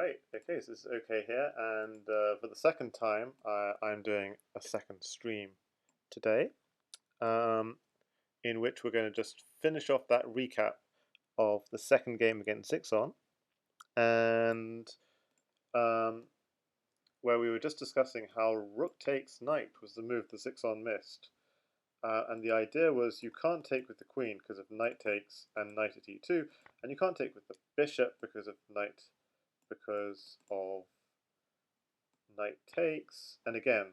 Right, okay, so this is okay here, and for the second time, I'm doing a second stream today, um, in which we're going to just finish off that recap of the second game against Zixon, and um, where we were just discussing how rook takes knight was the move the Zixon missed. And the idea was you can't take with the queen because of knight takes and knight at e2, and you can't take with the bishop because of knight takes, and again,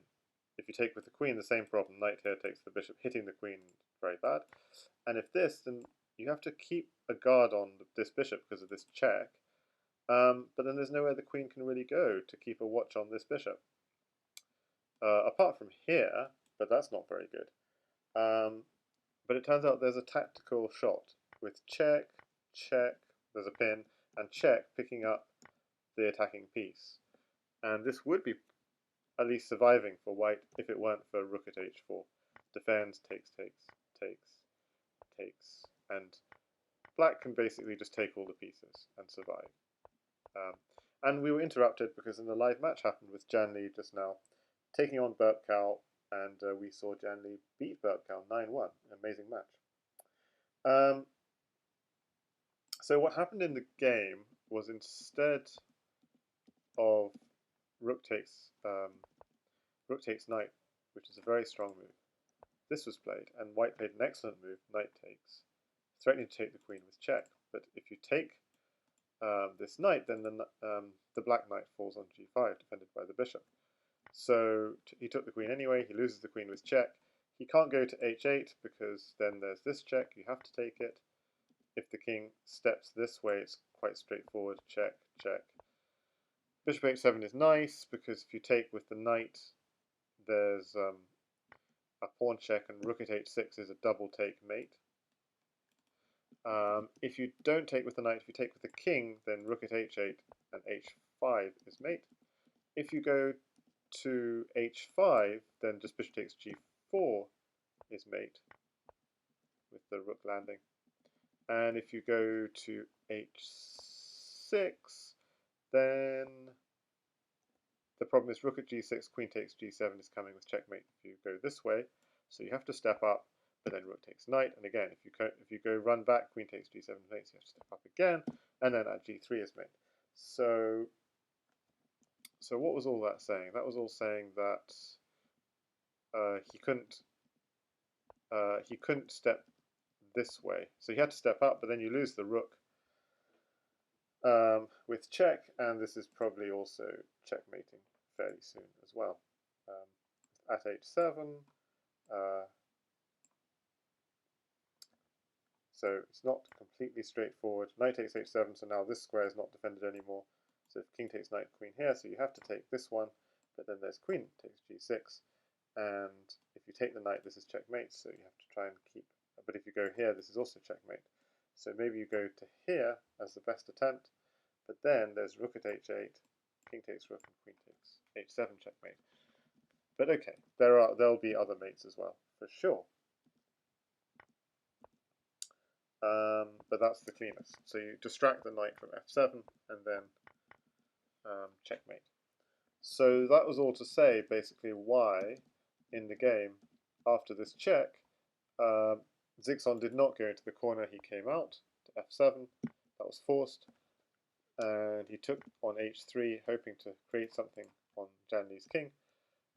if you take with the queen, the same problem. Knight here takes the bishop, hitting the queen, very bad. And if this, then you have to keep a guard on this bishop because of this check. But then there's nowhere the queen can really go to keep a watch on this bishop. Apart from here, but that's not very good. But it turns out there's a tactical shot with check, check, there's a pin, and check picking up the attacking piece. And this would be at least surviving for white if it weren't for rook at h4. Defends, takes, and black can basically just take all the pieces and survive. And we were interrupted because in the live match happened with Jan Lee just now, taking on Burkal, and we saw Jan Lee beat Burkal 9-1, an amazing match. So what happened in the game was instead of rook takes knight, which is a very strong move, this was played, and white played an excellent move, knight takes, threatening to take the queen with check. But if you take this knight, then the black knight falls on g5, defended by the bishop. So he took the queen anyway, he loses the queen with check. He can't go to h8 because then there's this check, you have to take it. If the king steps this way, it's quite straightforward, check, check. Bishop h7 is nice because if you take with the knight, there's a pawn check, and rook at h6 is a double take mate. If you don't take with the knight, if you take with the king, then rook at h8 and h5 is mate. If you go to h5, then just bishop takes g4 is mate with the rook landing. And if you go to h6, then the problem is rook at g6, queen takes g7 is coming with checkmate if you go this way. So you have to step up, but then rook takes knight. And again, if you go run back, queen takes g7 mates, you have to step up again, and then at g3 is mate. So what was all that saying? That was all saying that he couldn't step this way. So he had to step up, but then you lose the rook with check, and this is probably also checkmating fairly soon as well. At h7, so it's not completely straightforward. Knight takes h7, so now this square is not defended anymore. So if king takes knight, queen here, so you have to take this one, but then there's queen takes g6, and if you take the knight, this is checkmate, so you have to try and keep, but if you go here, this is also checkmate. So maybe you go to here as the best attempt, but then there's rook at h8, king takes rook, and queen takes h7 checkmate. But okay, there'll be other mates as well, for sure. But that's the cleanest. So you distract the knight from f7 and then checkmate. So that was all to say basically why in the game after this check Zixon did not go into the corner. He came out to f7, that was forced, and he took on h3 hoping to create something on Jan Lee's king.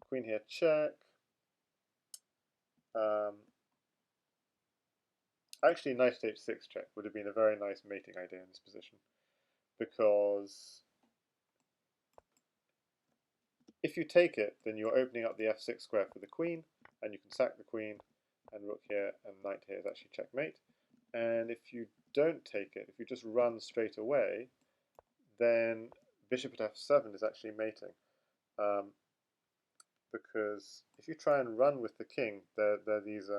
Queen here check. Actually, knight at h6 check would have been a very nice mating idea in this position, because if you take it, then you're opening up the f6 square for the queen, and you can sack the queen, and rook here and knight here is actually checkmate. And if you don't take it, if you just run straight away, then bishop at f7 is actually mating. Because if you try and run with the king, there are these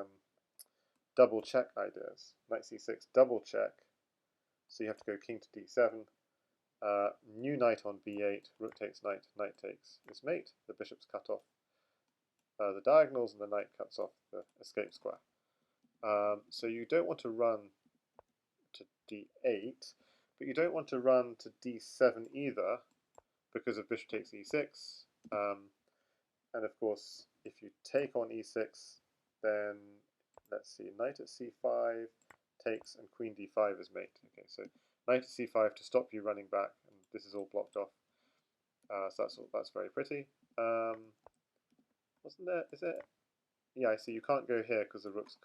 double check ideas. Knight c6, double check, so you have to go king to d7, new knight on b8, rook takes knight, knight takes is mate, the bishop's cut off the diagonals and the knight cuts off the escape square. So you don't want to run to d8, but you don't want to run to d7 either, because of bishop takes e6. And of course, if you take on e6, then let's see, knight at c5 takes and queen d5 is mate. Okay, so knight at c5 to stop you running back, and this is all blocked off. So that's very pretty. Wasn't there? Is it? Yeah, I see. You can't go here because the rook's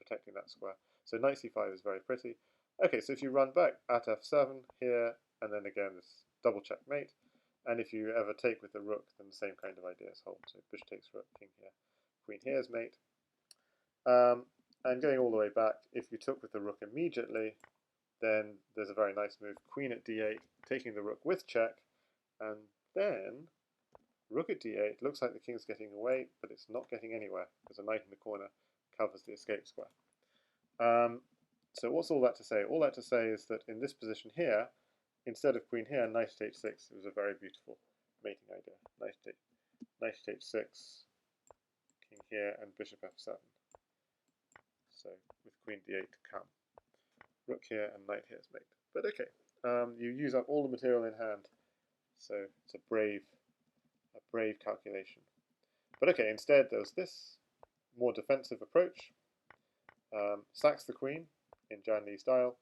protecting that square. So knight c5 is very pretty. Okay, so if you run back at f7 here, and then again this double checkmate, and if you ever take with the rook, then the same kind of ideas hold. So bishop takes rook, king here, queen here is mate. And going all the way back, if you took with the rook immediately, then there's a very nice move, queen at d8, taking the rook with check, and then rook at d8. Looks like the king's getting away, but it's not getting anywhere, because a knight in the corner covers the escape square. So what's all that to say? All that to say is that in this position here, instead of queen here, knight at h6 was a very beautiful mating idea. Knight at h6, king here, and bishop f7. So with queen d8 to come. Rook here and knight here is mate. But okay, you use up all the material in hand, so it's a brave calculation. But okay, instead there was this more defensive approach. Sacks the queen in Jan Lee style,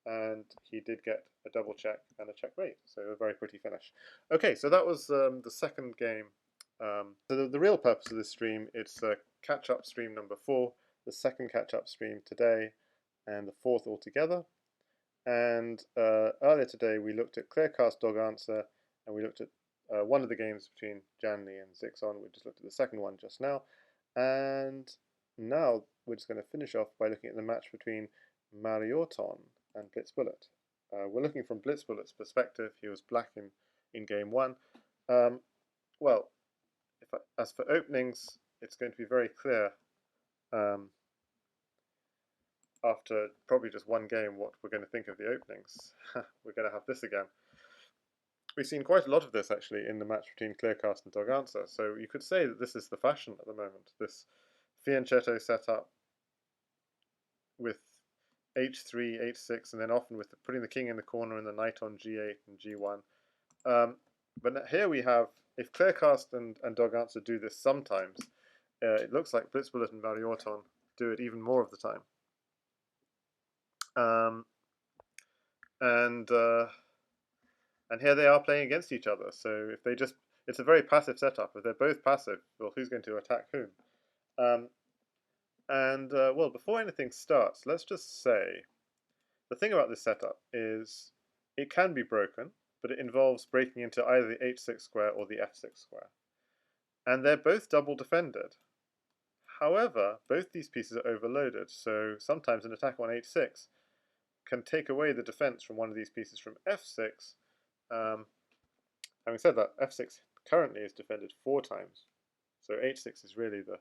and he did get a double check and a checkmate, so a very pretty finish. Okay, so that was the second game. So the real purpose of this stream, it's catch-up stream number 4, the second catch-up stream today, and the fourth altogether. And earlier today we looked at Clearcast Dog Answer, and we looked at one of the games between Jan Lee and Zixon. We just looked at the second one just now, and now we're just going to finish off by looking at the match between Marioton and Blitzbullet. We're looking from Blitzbullet's perspective. He was black in game 1. Well, as for openings, it's going to be very clear after probably just one game what we're going to think of the openings. We're going to have this again. We've seen quite a lot of this actually in the match between Clearcast and Dog Answer, so you could say that this is the fashion at the moment, this fianchetto setup with h3, h6, and then often with putting the king in the corner and the knight on g8 and g1. But here we have, if Clearcast and Dog Answer do this sometimes, it looks like Blitzbullet and Marioton do it even more of the time. And here they are playing against each other. So if they just, it's a very passive setup. If they're both passive, well, who's going to attack whom? Well, before anything starts, let's just say the thing about this setup is it can be broken, but it involves breaking into either the h6 square or the f6 square. And they're both double defended. However, both these pieces are overloaded, so sometimes an attack on h6 can take away the defense from one of these pieces from f6. Having said that, f6 currently is defended 4 times, so h6 is really the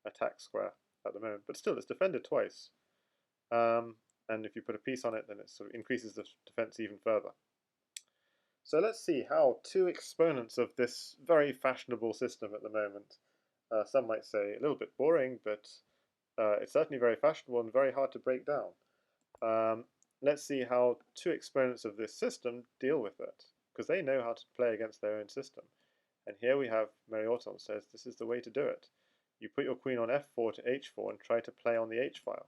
attack square at the moment, but still it's defended twice. And if you put a piece on it, then it sort of increases the defense even further. So let's see how two exponents of this very fashionable system at the moment, some might say a little bit boring, but it's certainly very fashionable and very hard to break down. Let's see how two exponents of this system deal with it, because they know how to play against their own system. And here we have Marioton says this is the way to do it. You put your queen on f4 to h4 and try to play on the h-file.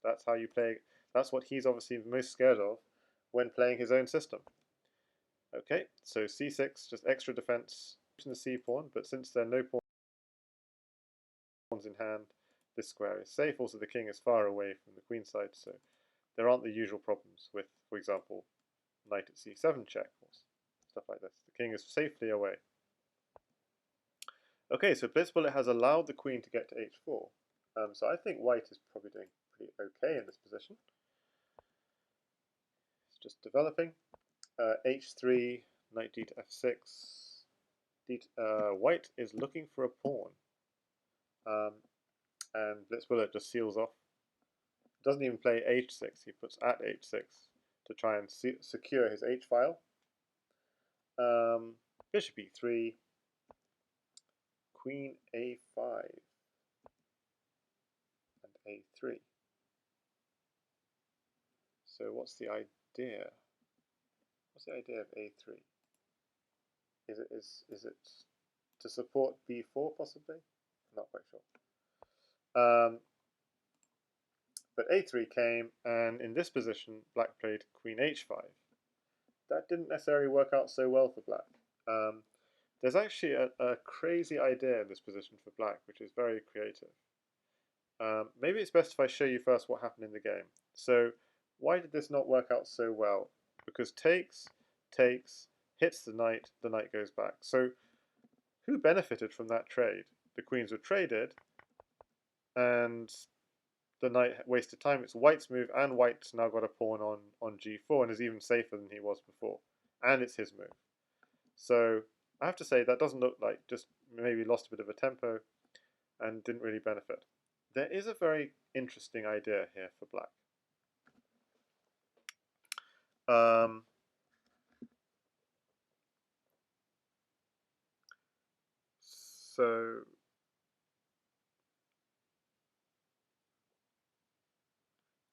That's how you play. That's what he's obviously most scared of when playing his own system. Okay, so c6, just extra defense in the c-pawn, but since there are no pawns in hand, this square is safe. Also, the king is far away from the queen side, so there aren't the usual problems with, for example, knight at c7 check or stuff like this. The king is safely away. Okay, so Blitzbullet has allowed the queen to get to h4. So I think white is probably doing pretty okay in this position. It's just developing. h3, knight d to f6. White is looking for a pawn. And Blitzbullet just seals off. Doesn't even play h6, he puts at h6 to try and secure his h-file. Bishop e3, queen a5, and a3. So what's the idea? What's the idea of a3? Is it to support b4 possibly? Not quite sure. But a3 came, and in this position, black played queen h5. That didn't necessarily work out so well for black. There's actually a crazy idea in this position for black, which is very creative. Maybe it's best if I show you first what happened in the game. So why did this not work out so well? Because takes, hits the knight goes back. So who benefited from that trade? The queens were traded, and the knight wasted time. It's white's move, and white's now got a pawn on g4 and is even safer than he was before. And it's his move. So I have to say that doesn't look like, just maybe lost a bit of a tempo and didn't really benefit. There is a very interesting idea here for black. So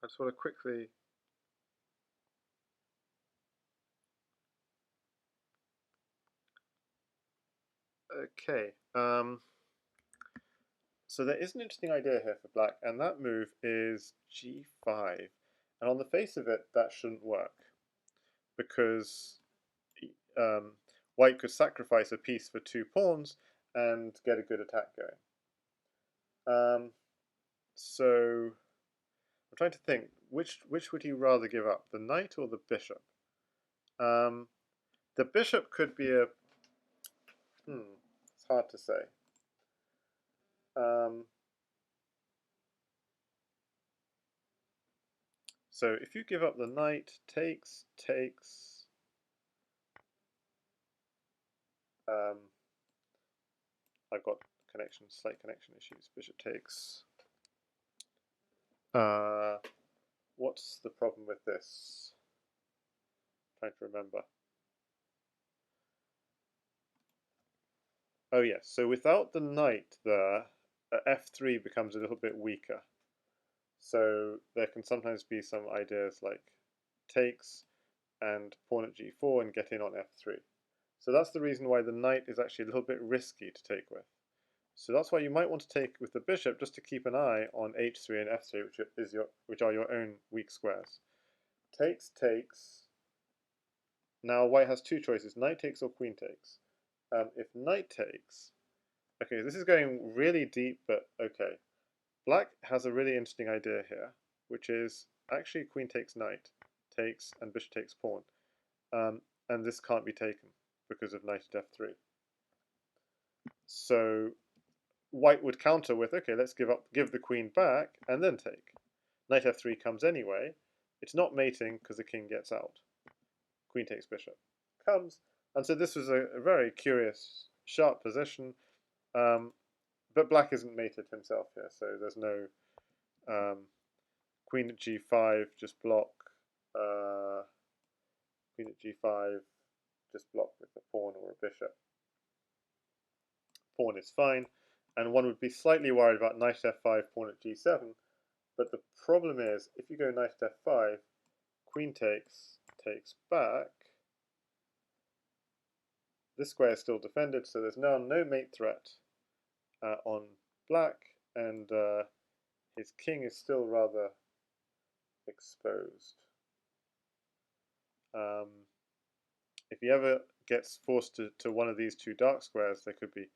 I just want to quickly okay. So there is an interesting idea here for black, and that move is g5. And on the face of it, that shouldn't work, because white could sacrifice a piece for 2 pawns and get a good attack going. So I'm trying to think, which would he rather give up, the knight or the bishop? The bishop could be a... it's hard to say. So if you give up the knight, takes, I've got slight connection issues. Bishop takes. What's the problem with this? I'm trying to remember. Oh yes, so without the knight there, f3 becomes a little bit weaker. So there can sometimes be some ideas like takes and pawn at g4 and get in on f3. So that's the reason why the knight is actually a little bit risky to take with. So that's why you might want to take with the bishop, just to keep an eye on h3 and f3, which are your own weak squares. Takes. Now white has 2 choices: knight takes or queen takes. If knight takes, okay, this is going really deep, but okay. Black has a really interesting idea here, which is actually queen takes knight, takes, and bishop takes pawn. And this can't be taken because of knight at f3. So white would counter with, okay, let's give the queen back and then take. Knight f3 comes anyway. It's not mating because the king gets out. Queen takes bishop comes, and so this was a very curious, sharp position. But black isn't mated himself here, so there's no queen at g5, just block. Queen at g5, just block with a pawn or a bishop. Pawn is fine, and one would be slightly worried about knight at f5, pawn at g7, but the problem is, if you go knight at f5, queen takes back, this square is still defended, so there's now no mate threat on black, and his king is still rather exposed. If he ever gets forced to one of these 2 dark squares, there could be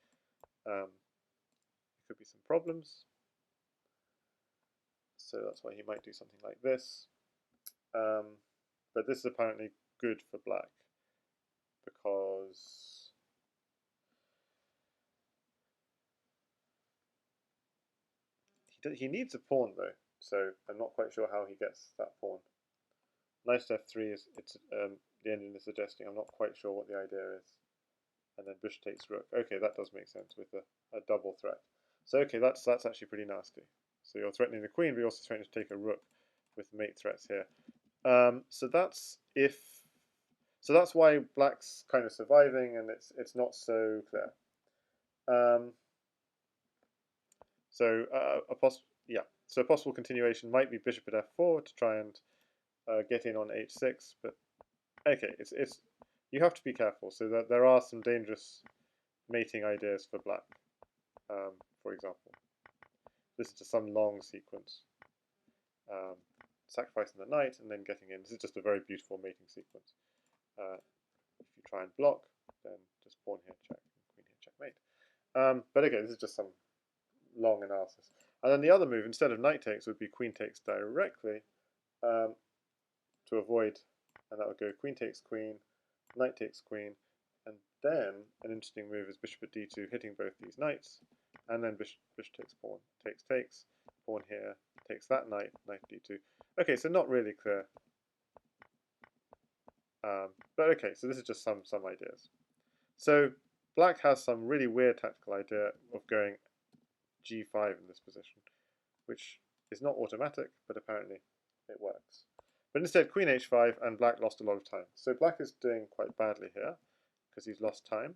some problems. So that's why he might do something like this. But this is apparently good for black, because he needs a pawn though, so I'm not quite sure how he gets that pawn. Knight f3 is the ending is suggesting. I'm not quite sure what the idea is. And then bishop takes rook. Okay, that does make sense with a double threat. So okay, that's actually pretty nasty. So you're threatening the queen, but you're also threatening to take a rook with mate threats here. So that's why black's kind of surviving, and it's not so clear. So a possible continuation might be bishop at f4 to try and get in on h6, but okay, you have to be careful. So that there are some dangerous mating ideas for black. For example, this is just some long sequence. Sacrificing the knight and then getting in. This is just a very beautiful mating sequence. If you try and block, then just pawn here, check, queen here, checkmate. But again, this is just some long analysis. And then the other move, instead of knight takes, would be queen takes directly to avoid, and that would go queen takes queen, knight takes queen, and then an interesting move is bishop at d2, hitting both these knights, and then bishop takes pawn, takes, pawn here, takes that knight, knight d2. Okay, so not really clear. But okay, so this is just some ideas. So black has some really weird tactical idea of going g5 in this position, which is not automatic, but apparently it works. But instead, queen h5, and black lost a lot of time. So black is doing quite badly here, because he's lost time.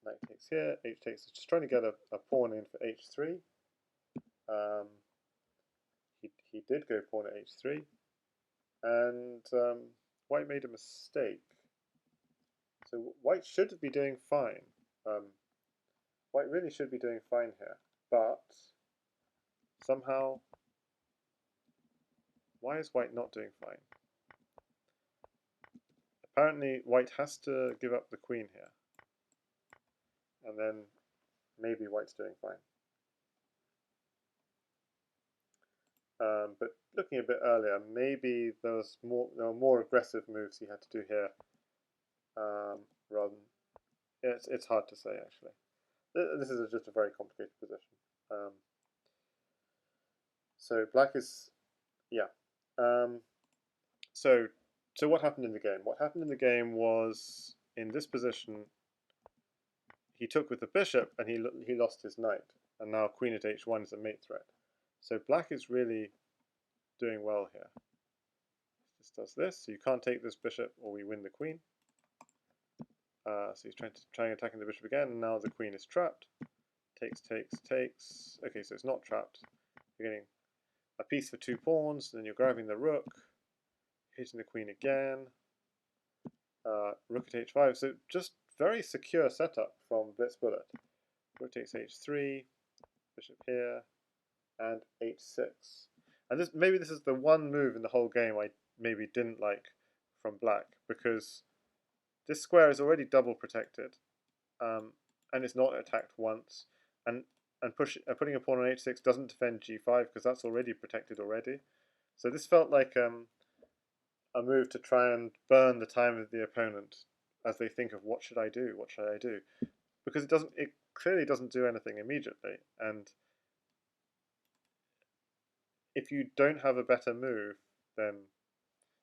Knight takes here, h takes, just trying to get a pawn in for h3. He did go pawn at h3, and white made a mistake. So white should be doing fine. White really should be doing fine here, but somehow, why is white not doing fine? Apparently, white has to give up the queen here, and then maybe white's doing fine. But looking a bit earlier, maybe there were more aggressive moves he had to do here, rather than, it's hard to say actually. This is just a very complicated position. So black is, yeah. So what happened in the game? What happened in the game was, in this position, he took with the bishop and he lost his knight, and now queen at h1 is a mate threat. So black is really doing well here. This does this, so you can't take this bishop or we win the queen. So he's trying attacking the bishop again, and now the queen is trapped. Takes. Okay, so it's not trapped. You're getting a piece for 2 pawns, then you're grabbing the rook, hitting the queen again. Rook at h5, so just very secure setup from Blitzbullet. Rook takes h3, bishop here, and h6. And maybe this is the one move in the whole game I maybe didn't like from black, because this square is already double protected, and it's not attacked once, and putting a pawn on h6 doesn't defend g5 because that's already protected already. So this felt like a move to try and burn the time of the opponent as they think of what should I do, because it clearly doesn't do anything immediately, and if you don't have a better move, then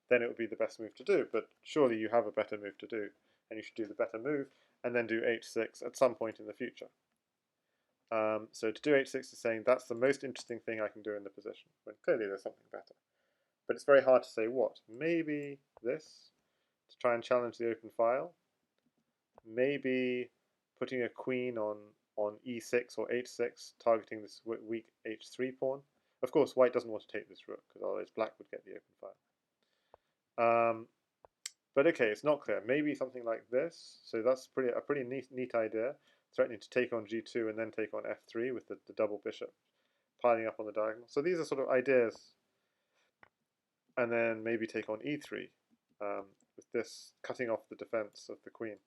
it would be the best move to do. But surely you have a better move to do, and you should do the better move and then do h6 at some point in the future. So to do h6 is saying that's the most interesting thing I can do in the position, when clearly there's something better. But it's very hard to say what. Maybe this, to try and challenge the open file. Maybe putting a queen on e6 or h6, targeting this weak h3 pawn. Of course, white doesn't want to take this rook, because otherwise black would get the open file. But okay, it's not clear. Maybe something like this. So that's a pretty neat idea, threatening to take on g2 and then take on f3 with the double bishop piling up on the diagonal. So these are sort of ideas. And then maybe take on e3, with this cutting off the defense of the queen.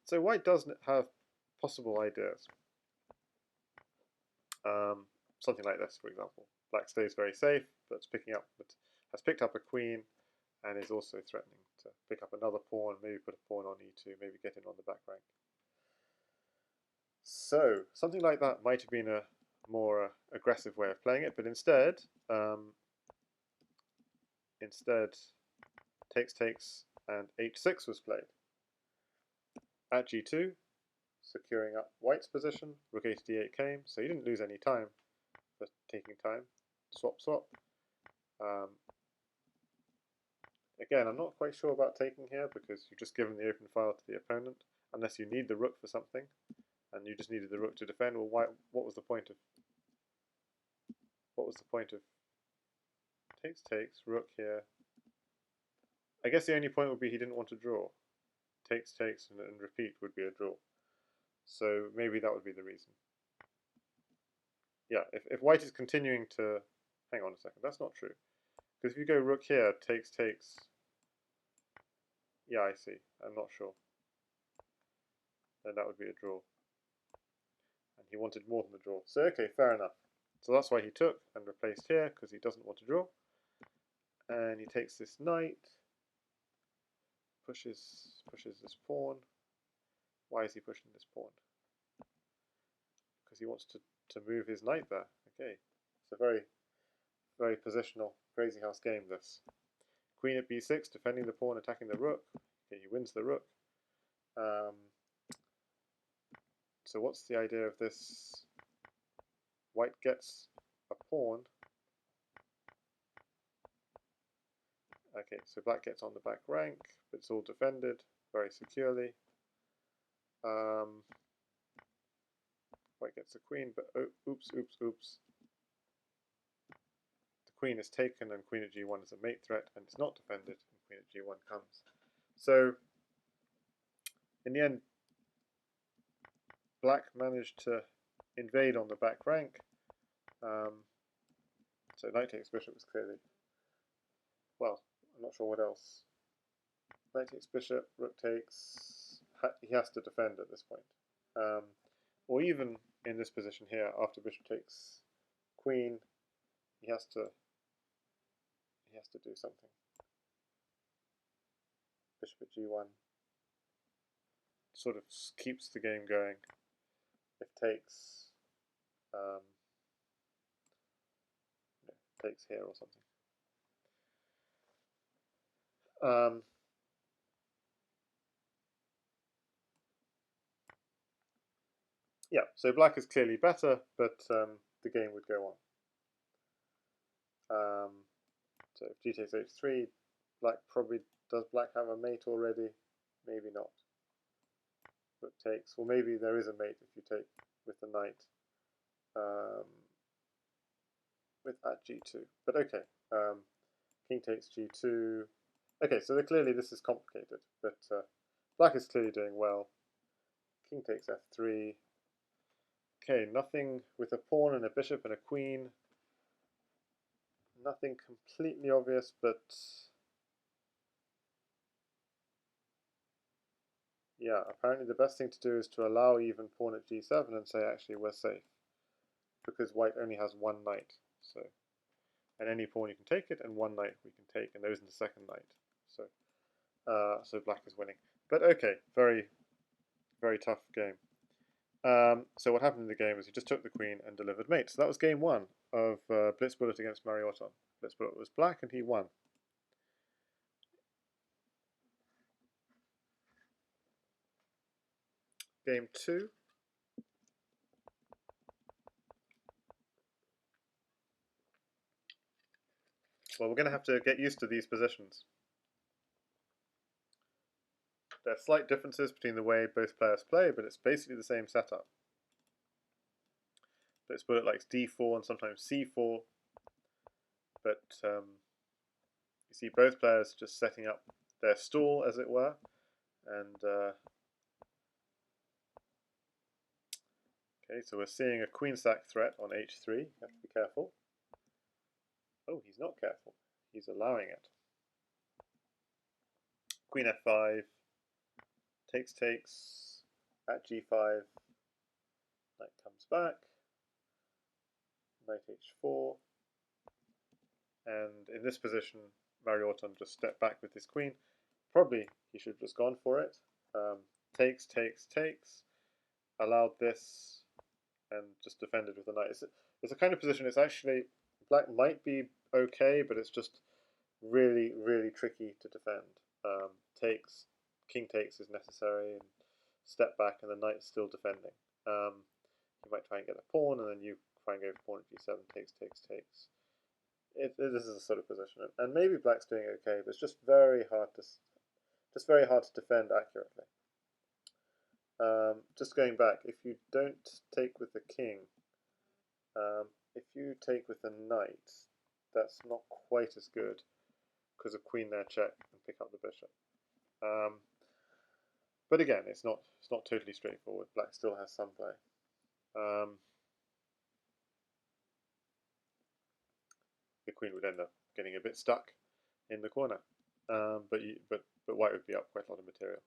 So white does have possible ideas. Something like this, for example. Black stays very safe, but has picked up a queen, and is also threatening to pick up another pawn, maybe put a pawn on e2, maybe get in on the back rank. So something like that might have been a more aggressive way of playing it, but instead takes, and h6 was played. At g2, securing up white's position, rook a to d8 came, so you didn't lose any time for taking time. Swap. Again, I'm not quite sure about taking here, because you've just given the open file to the opponent, unless you need the rook for something, and you just needed the rook to defend. Well, what was the point of takes, rook here, I guess the only point would be he didn't want to draw. Takes, takes, and repeat would be a draw. So maybe that would be the reason. Yeah, if white is continuing to... Hang on a second, that's not true. Because if you go rook here, takes, takes... Yeah, I see. I'm not sure. Then that would be a draw. And he wanted more than a draw. So, okay, fair enough. So that's why he took and replaced here, because he doesn't want to draw. And he takes this knight. Pushes this pawn. Why is he pushing this pawn? Because he wants to move his knight there. Okay, it's a very, very positional Crazy House game, this. Queen at b6, defending the pawn, attacking the rook. Okay, he wins the rook. So what's the idea of this? White gets a pawn. Okay, so black gets on the back rank, but it's all defended very securely. White gets the queen, but oops. The queen is taken, and queen at g1 is a mate threat, and it's not defended, and queen at g1 comes. So, in the end, black managed to invade on the back rank. So knight takes bishop was clearly, well, I'm not sure what else. Knight takes bishop, rook takes, he has to defend at this point. Or even in this position here, after bishop takes queen, he has to do something. Bishop at g1 sort of keeps the game going. If takes, takes here or something. Yeah, so black is clearly better, but the game would go on. So if g takes h3, black probably, does black have a mate already? Maybe not. Rook takes, well maybe there is a mate if you take with the knight with at g2, but okay. King takes g2. Okay, so clearly this is complicated, but black is clearly doing well. King takes f3. Okay, nothing with a pawn and a bishop and a queen. Nothing completely obvious, but yeah, apparently the best thing to do is to allow even pawn at g7 and say actually we're safe, because white only has one knight. So, and any pawn you can take it, and one knight we can take, and there isn't a second knight. So, so black is winning. But okay, very, very tough game. So what happened in the game is he just took the queen and delivered mate. So that was game one of Blitzbullet against Marioton. Blitzbullet was black and he won. Game two. Well, we're going to have to get used to these positions. There are slight differences between the way both players play, but it's basically the same setup. Blitzbullet likes d4 and sometimes c4, but you see both players just setting up their stall, as it were, and okay, so we're seeing a queen sack threat on h3. You have to be careful. Oh, he's not careful. He's allowing it. Queen f5, takes, at g5, knight comes back, knight h4, and in this position, Marioton just stepped back with his queen. Probably he should have just gone for it. Takes, allowed this, and just defended with the knight. It's a kind of position, it's actually, black might be okay, but it's just really, really tricky to defend. Takes, king takes is necessary, and step back, and the knight's still defending. You might try and get a pawn, and then you try and go for pawn at g7, takes. This is a sort of position, and maybe black's doing okay, but it's just very hard to defend accurately. Just going back, if you don't take with the king, if you take with the knight, that's not quite as good. because of queen there check and pick up the bishop. But again, it's not totally straightforward. Black still has some play. The queen would end up getting a bit stuck in the corner, but white would be up quite a lot of material.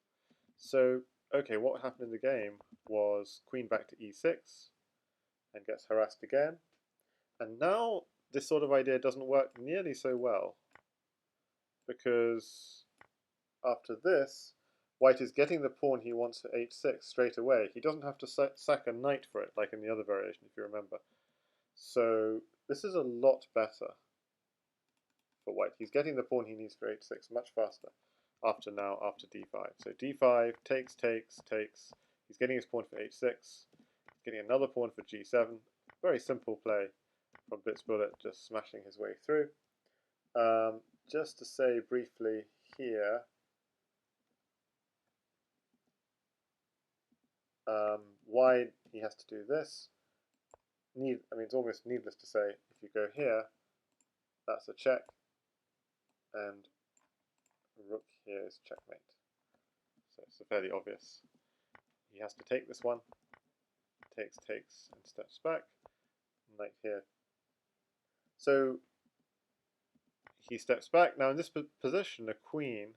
So okay, what happened in the game was queen back to e6 and gets harassed again, and now this sort of idea doesn't work nearly so well, because after this, white is getting the pawn he wants to h6 straight away. He doesn't have to sack a knight for it, like in the other variation, if you remember. So this is a lot better for white. He's getting the pawn he needs for h6 much faster after d5. So d5, takes. He's getting his pawn for h6. He's getting another pawn for g7. Very simple play from Blitzbullet, just smashing his way through. Just to say briefly here, why he has to do this. I mean, it's almost needless to say, if you go here, that's a check, and rook here is checkmate. So it's fairly obvious. He has to take this one, takes, and steps back. Knight here. So he steps back. Now in this position, a queen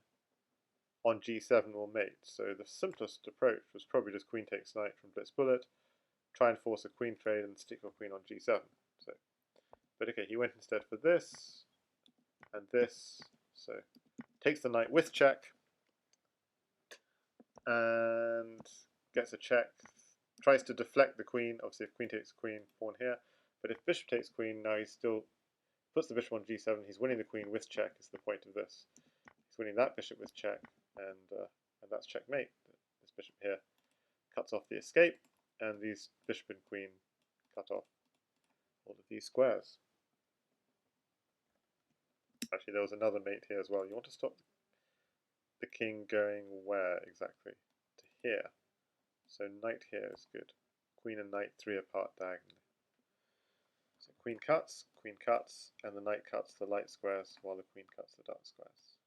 on g7 will mate. So the simplest approach was probably just queen takes knight from Blitzbullet, try and force a queen trade and stick your queen on g7. So, but okay, he went instead for this and this. So takes the knight with check and gets a check. Tries to deflect the queen. Obviously, if queen takes queen, pawn here. But if bishop takes queen, now he still puts the bishop on g7. He's winning the queen with check. Is the point of this? He's winning that bishop with check, and that's checkmate. This bishop here cuts off the escape, and these bishop and queen cut off all of these squares. Actually, there was another mate here as well. You want to stop the king going where exactly? To here. So knight here is good. Queen and knight 3 apart diagonally. So queen cuts, and the knight cuts the light squares while the queen cuts the dark squares.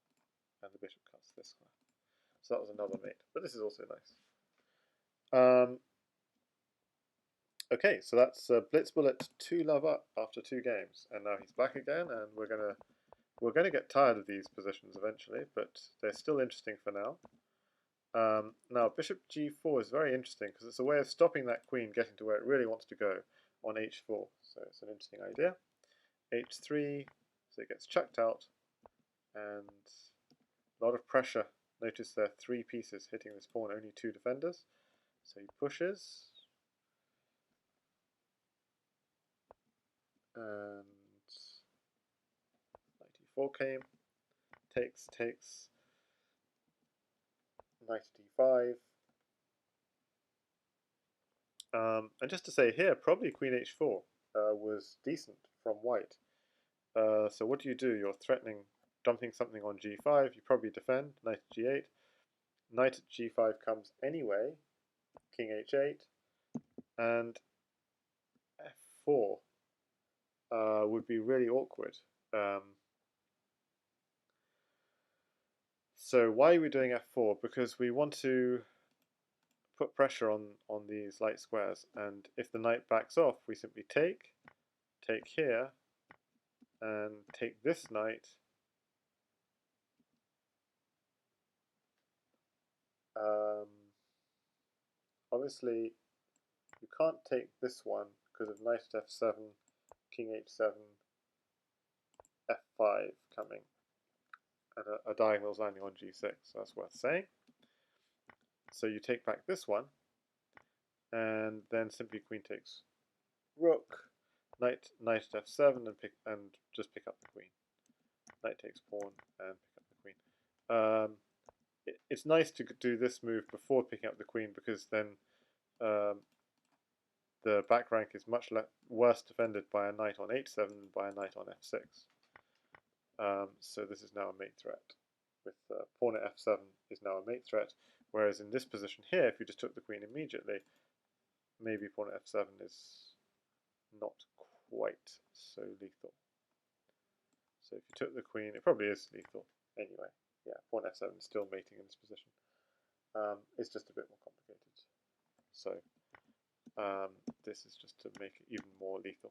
And the bishop cuts this square. So that was another mate. But this is also nice. Okay, so that's Blitzbullet 2 love up after 2 games. And now he's back again, and we're gonna get tired of these positions eventually, but they're still interesting for now. Now, bishop g4 is very interesting because it's a way of stopping that queen getting to where it really wants to go on h4. So it's an interesting idea. h3, so it gets chucked out, and a lot of pressure. Notice there are 3 pieces hitting this pawn, only 2 defenders. So he pushes, and knight e4 came, takes, knight d5. And just to say here, probably queen h4 was decent from white. So what do? You're threatening dumping something on g5, you probably defend, knight at g8. Knight at g5 comes anyway, king h8, and f4 would be really awkward. So why are we doing f4? Because we want to put pressure on these light squares, and if the knight backs off, we simply take here, and take this knight. Obviously, you can't take this one because of knight at f7, king h7, f5 coming, and a diagonal's landing on g6, so that's worth saying. So you take back this one, and then simply queen takes rook, knight at f7, and just pick up the queen. Knight takes pawn and pick up the queen. It's nice to do this move before picking up the queen, because then the back rank is much worse defended by a knight on h7 than by a knight on f6. So this is now a mate threat. With pawn at f7 is now a mate threat, whereas in this position here, if you just took the queen immediately, maybe pawn at f7 is not quite so lethal. So if you took the queen, it probably is lethal anyway. Yeah, pawn f7 is still mating in this position. It's just a bit more complicated. So this is just to make it even more lethal.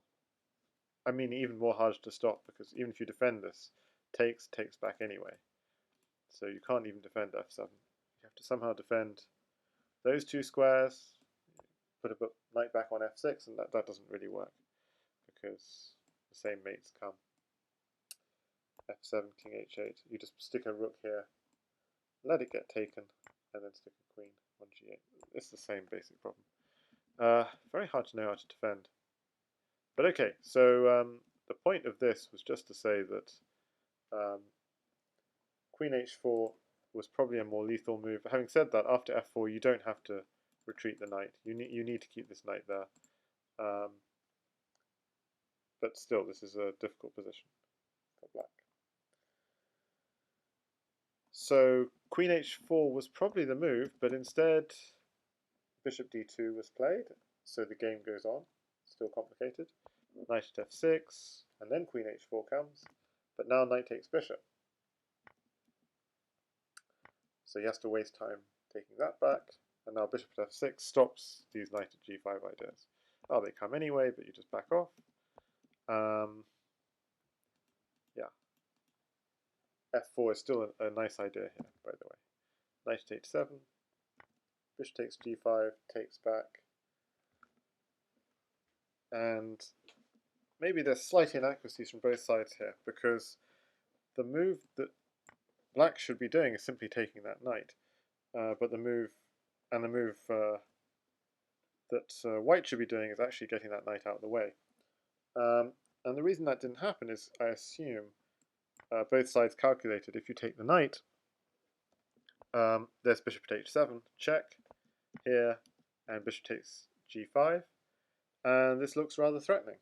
I mean, even more hard to stop, because even if you defend this, takes back anyway. So you can't even defend f7. You have to somehow defend those two squares, put a knight back on f6, and that doesn't really work, because the same mates come. f7, king h8. You just stick a rook here, let it get taken, and then stick a queen on g8. It's the same basic problem. Very hard to know how to defend. But okay, so the point of this was just to say that queen h4 was probably a more lethal move. Having said that, after f4 you don't have to retreat the knight. You need to keep this knight there. But still, this is a difficult position for black. So queen h4 was probably the move, but instead bishop d2 was played, so the game goes on. Still complicated. Knight at f6, and then queen h4 comes, but now knight takes bishop. So he has to waste time taking that back, and now bishop at f6 stops these knight at g5 ideas. Oh, they come anyway, but you just back off. Yeah. f4 is still a nice idea here, by the way. Knight at h7, bishop takes g5, takes back, and maybe there's slight inaccuracies from both sides here, because the move that black should be doing is simply taking that knight, but the move that white should be doing is actually getting that knight out of the way. And the reason that didn't happen is, I assume, both sides calculated if you take the knight, there's bishop at h7, check, here, and bishop takes g5, and this looks rather threatening.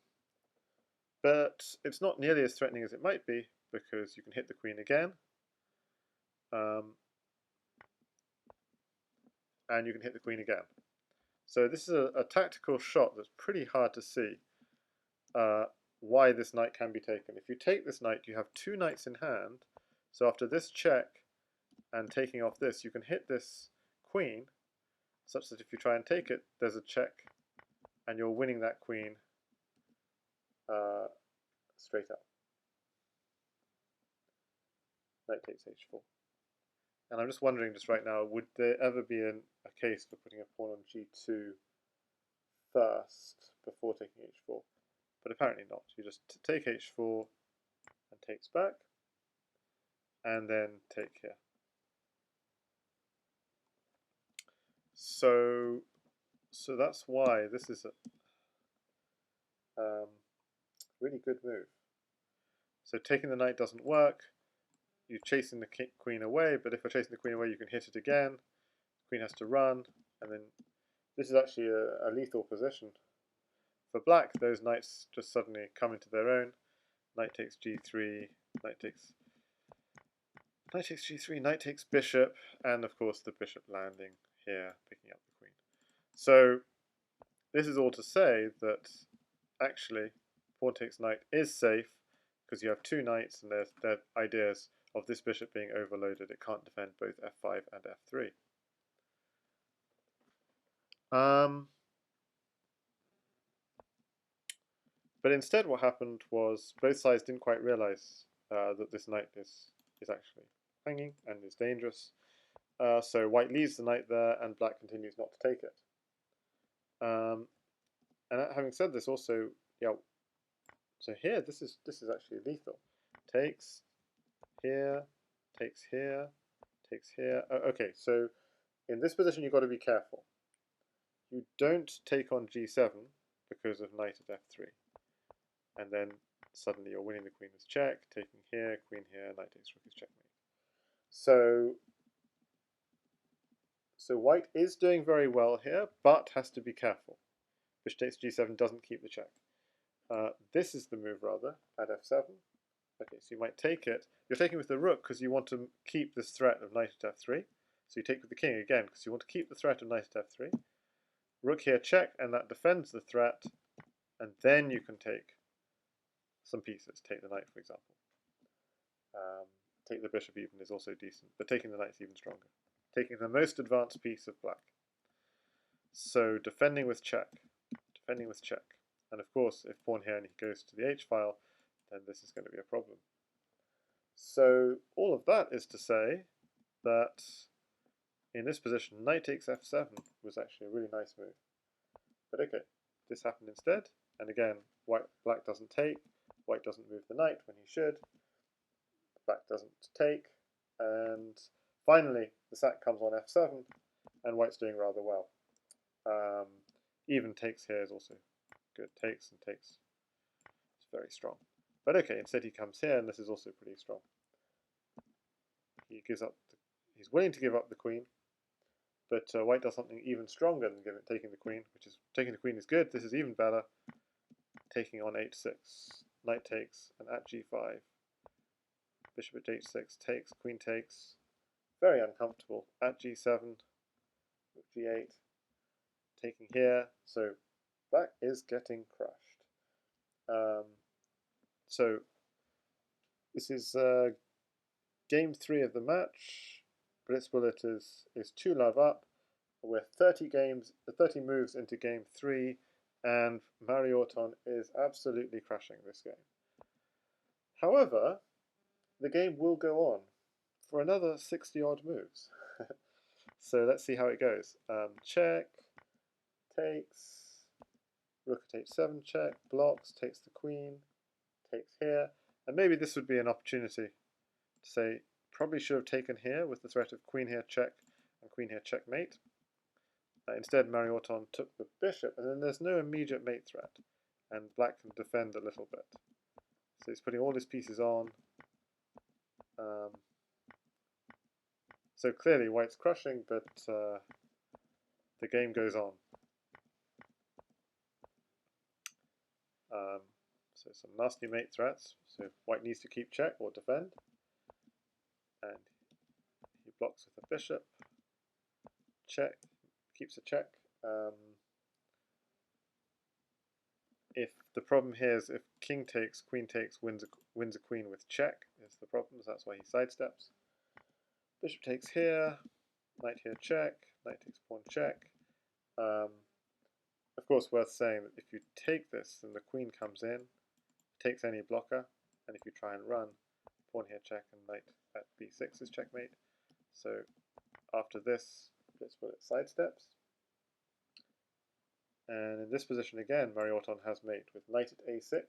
But it's not nearly as threatening as it might be, because you can hit the queen again, and you can hit the queen again. So this is a tactical shot that's pretty hard to see why this knight can be taken. If you take this knight, you have two knights in hand, so after this check and taking off this, you can hit this queen, such that if you try and take it, there's a check, and you're winning that queen straight up. Knight takes h4. And I'm just wondering just right now, would there ever be a case for putting a pawn on g2 first before taking h4? But apparently not. You just take h4 and takes back, and then take here. So that's why this is a really good move. So taking the knight doesn't work. You're chasing the queen away, but if you're chasing the queen away, you can hit it again. The queen has to run, and then this is actually a lethal position. For black, those knights just suddenly come into their own. Knight takes g3, knight takes g3, knight takes bishop, and of course the bishop landing here, picking up the queen. So this is all to say that actually pawn takes knight is safe, because you have two knights and their ideas of this bishop being overloaded. It can't defend both f5 and f3. But instead what happened was both sides didn't quite realize that this knight is actually hanging and is dangerous. So white leaves the knight there, and black continues not to take it. And having said this, also, yeah. So here, this is actually lethal. Takes here, takes here, takes here. Okay, so in this position you've got to be careful. You don't take on g7 because of knight at f3, and then suddenly you're winning the queen with check, taking here, queen here, knight takes rook is checkmate. So white is doing very well here, but has to be careful. Bishop takes g7 doesn't keep the check. This is the move, rather, at f7. Okay, so you might take it. You're taking with the rook because you want to keep this threat of knight at f3. So you take with the king again because you want to keep the threat of knight at f3. Rook here, check, and that defends the threat. And then you can take some pieces. Take the knight, for example. Take the bishop even is also decent, but taking the knight's even stronger. Taking the most advanced piece of black. So defending with check. Defending with check. And of course, if pawn here and he goes to the h-file, then this is going to be a problem. So all of that is to say that in this position, knight takes f7 was actually a really nice move. But okay, this happened instead, and again, black doesn't take, white doesn't move the knight when he should, black doesn't take, and finally the sack comes on f7, and white's doing rather well. Even takes here is also good. Takes and takes. It's very strong. But okay, instead he comes here, and this is also pretty strong. He gives up. He's willing to give up the queen, but white does something even stronger than taking the queen, which is taking the queen is good. This is even better. Taking on h6, knight takes, and at g5, bishop at h6 takes, queen takes. Very uncomfortable. At g7, g8, taking here. So black is getting crushed. So this is game 3 of the match. Blitzbullet is 2-love up. We're 30 moves into game 3, and Marioton is absolutely crushing this game. However, the game will go on for another 60-odd moves. So let's see how it goes. Check, takes, rook at h7 check, blocks, takes the queen, takes here, and maybe this would be an opportunity to say, probably should have taken here with the threat of queen here check and queen here checkmate. Instead, Marioton took the bishop, and then there's no immediate mate threat, and black can defend a little bit. So he's putting all his pieces on. So clearly white's crushing, but the game goes on. So some nasty mate threats. So white needs to keep check or defend. And he blocks with a bishop. Check. Keeps a check. If the problem here is if king takes, queen takes, wins a queen with check is the problem. So that's why he sidesteps. Bishop takes here. Knight here check. Knight takes pawn check. Of course, worth saying that if you take this, then the queen comes in, takes any blocker, and if you try and run, pawn here check and knight at b6 is checkmate. So after this, Blitzbullet sidesteps. And in this position again, Marioton has mate with knight at a6,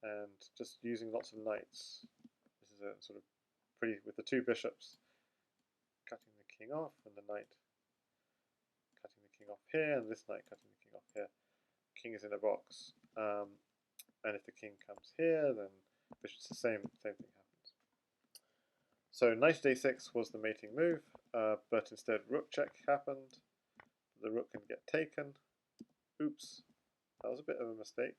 and just using lots of knights. This is a sort of pretty, with the two bishops, cutting the king off, and the knight cutting the king off here, and this knight cutting the king off here. King is in a box. And if the king comes here, then bishop's the same thing happens. So knight at a6 was the mating move, but instead rook check happened. The rook can get taken. Oops, that was a bit of a mistake.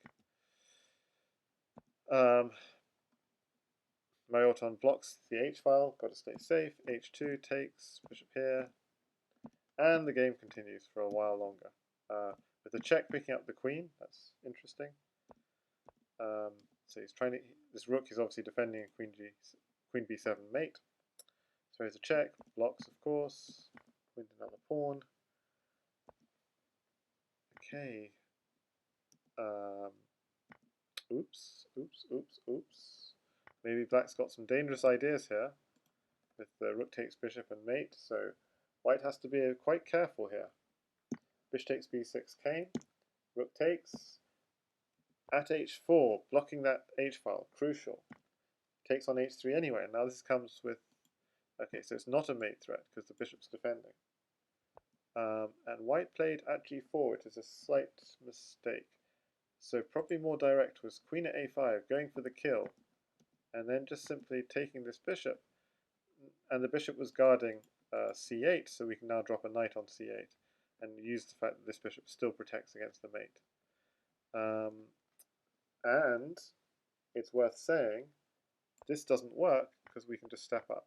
Marioton blocks the h-file, got to stay safe. h2 takes, bishop here, and the game continues for a while longer. With the check picking up the queen, that's interesting. So he's trying to. This rook is obviously defending queen b7 mate. So here's a check, blocks of course, wins another pawn. Okay. Oops. Maybe black's got some dangerous ideas here with the rook takes bishop and mate. So white has to be quite careful here. Bishop takes b6 came, rook takes. At h4, blocking that h-file, crucial. Takes on h3 anyway, and now this comes with... Okay, so it's not a mate threat, because the bishop's defending. And white played at g4, which is a slight mistake. So probably more direct was queen at a5, going for the kill, and then just simply taking this bishop. And the bishop was guarding c8, so we can now drop a knight on c8, and use the fact that this bishop still protects against the mate. And it's worth saying this doesn't work because we can just step up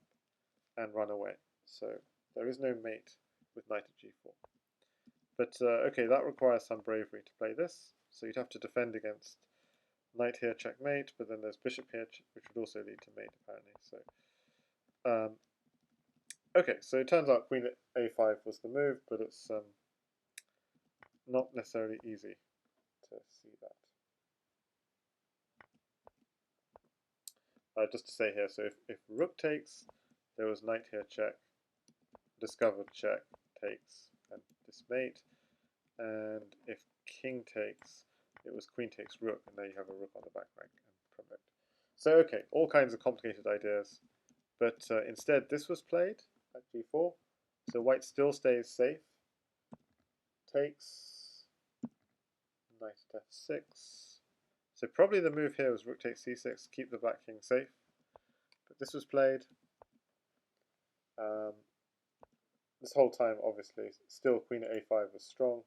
and run away. So there is no mate with knight at g4. But okay, that requires some bravery to play this. So you'd have to defend against knight here, checkmate, but then there's bishop here, which would also lead to mate, apparently. So, okay, so it turns out queen at a5 was the move, but it's not necessarily easy to see that. Just to say here, so if rook takes, there was knight here check, discovered check, takes, and this mate. And if king takes, it was queen takes rook, and there you have a rook on the back rank and promote. So okay, all kinds of complicated ideas, but instead this was played at g4, so white still stays safe. Takes, knight at f6. So probably the move here was rook takes c6, keep the black king safe. But this was played. This whole time, obviously, still queen at a5 was strong,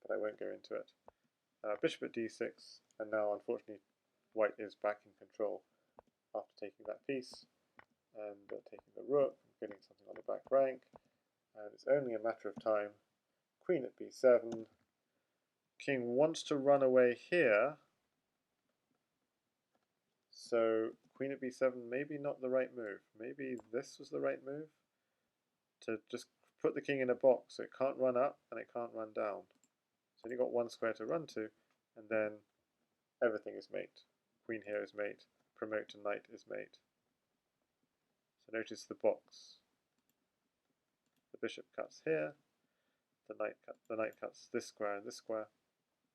but I won't go into it. Bishop at d6, and now, unfortunately, white is back in control after taking that piece, and taking the rook, getting something on the back rank, and it's only a matter of time. Queen at b7. King wants to run away here, so queen at b7, maybe not the right move. Maybe this was the right move, to just put the king in a box so it can't run up and it can't run down. So you've got one square to run to, and then everything is mate. Queen here is mate, promote to knight is mate. So notice the box. The bishop cuts here, the knight cuts this square and this square.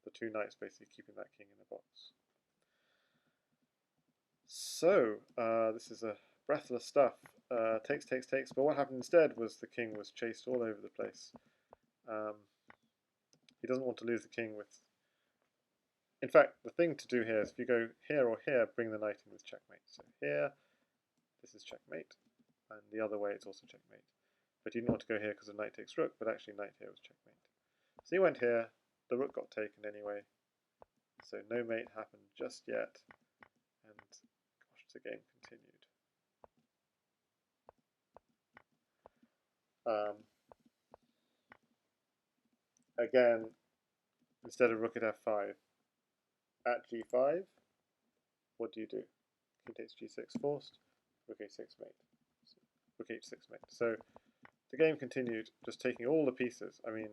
The two knights basically keeping that king in a box. So this is a breathless stuff. Takes, but what happened instead was the king was chased all over the place. He doesn't want to lose the king with... In fact, the thing to do here is if you go here or here, bring the knight in with checkmate. So here, this is checkmate, and the other way it's also checkmate. But he didn't want to go here because of knight takes rook, but actually knight here was checkmate. So he went here, the rook got taken anyway, so no mate happened just yet, and gosh, the game continued. Again, instead of rook at f5, at g5, what do? King takes g6 forced, rook a6 mate, rook h6 mate. So the game continued, just taking all the pieces. I mean,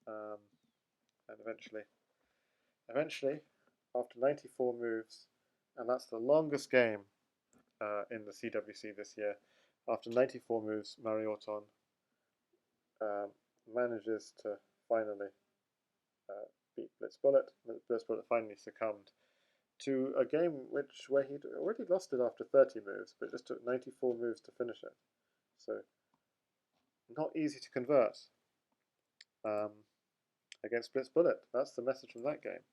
and eventually, after 94 moves, and that's the longest game in the CWC this year, after 94 moves, Marioton manages to finally beat Blitzbullet. Blitzbullet finally succumbed to a game where he'd already lost it after 30 moves, but it just took 94 moves to finish it. So, not easy to convert against Blitzbullet. That's the message from that game.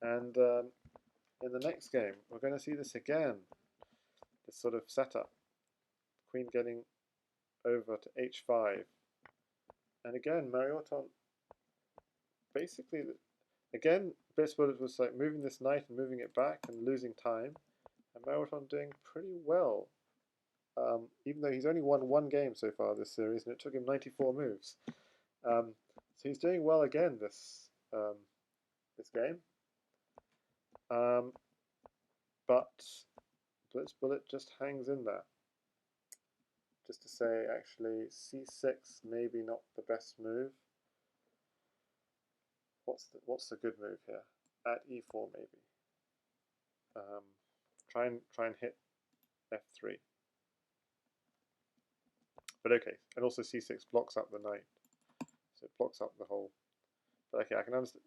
And in the next game, we're going to see this again, this sort of setup. Queen getting over to h5. And again, Marioton, basically, again, Blitzbullet was like moving this knight and moving it back and losing time. And Marioton doing pretty well. Even though he's only won one game so far this series, and it took him 94 moves. So he's doing well again this game. But Blitzbullet just hangs in there. Just to say, actually, c6 maybe not the best move. What's the good move here? At e4 maybe. Try and hit f3. But okay, and also c6 blocks up the knight, so it blocks up the whole. But okay, I can understand.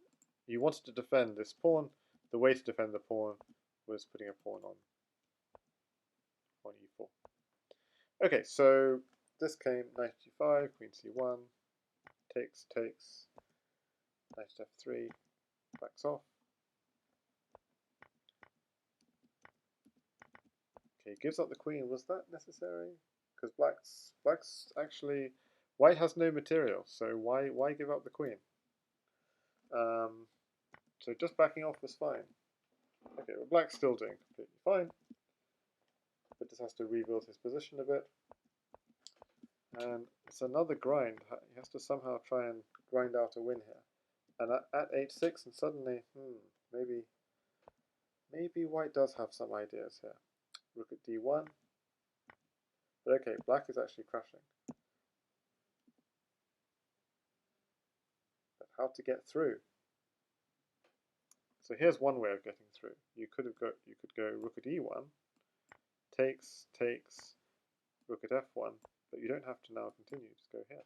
You wanted to defend this pawn. The way to defend the pawn was putting a pawn on e4. Okay, so this came knight g5, queen c1, takes, knight f3, backs off. Okay, gives up the queen. Was that necessary? Because black's actually, white has no material, so why give up the queen? So just backing off was fine. Okay, well, black's still doing completely fine, but just has to rebuild his position a bit. And it's another grind. He has to somehow try and grind out a win here. And at h6, and suddenly, maybe Maybe white does have some ideas here. Rook at d1. But okay, black is actually crashing. But how to get through? So here's one way of getting through. You could go rook at e1, takes, rook at f1, but you don't have to now continue, just go here.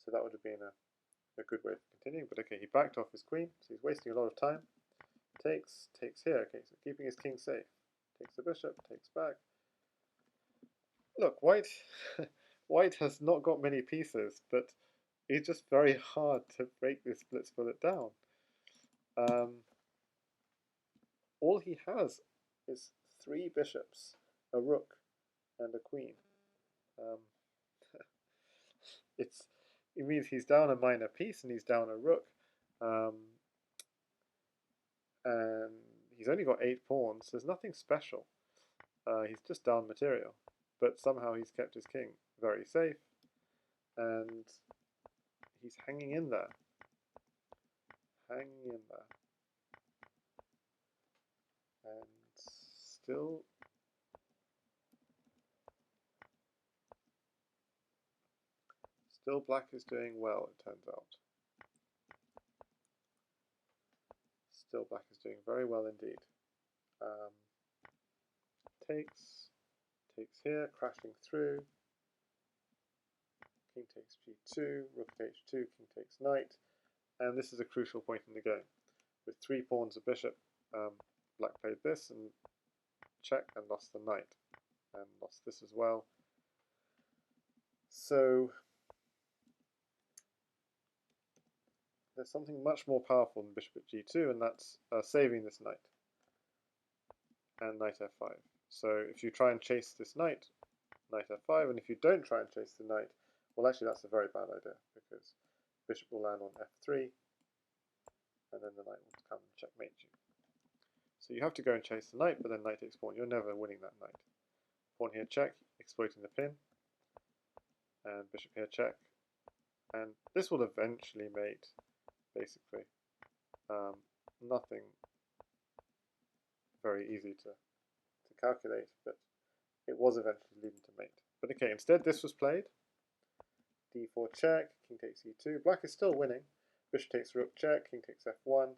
So that would have been a good way of continuing, but okay, he backed off his queen, so he's wasting a lot of time. Takes here, okay, so keeping his king safe. Takes the bishop, takes back. Look, white has not got many pieces, but it's just very hard to break this blitz bullet down. All he has is 3 bishops, a rook, and a queen. It means he's down a minor piece and he's down a rook, and he's only got 8 pawns. There's nothing special. He's just down material, but somehow he's kept his king very safe, and he's hanging in there. Hanging in there. And still black is doing well, it turns out. Still black is doing very well indeed. Takes here, crashing through. King takes g2, rook at h2, king takes knight. And this is a crucial point in the game. With 3 pawns, a bishop, black played this and check and lost the knight. And lost this as well. So there's something much more powerful than bishop at g2, and that's saving this knight. And knight f5. So if you try and chase this knight, knight f5, and if you don't try and chase the knight, well, actually that's a very bad idea, because bishop will land on f3, and then the knight will come and checkmate you. So you have to go and chase the knight, but then knight takes pawn. You're never winning that knight. Pawn here check, exploiting the pin, and bishop here check, and this will eventually mate, basically. Nothing very easy to calculate, but it was eventually leading to mate. But okay, instead this was played. d4 check, king takes e2. Black is still winning. Bishop takes rook check, king takes f1.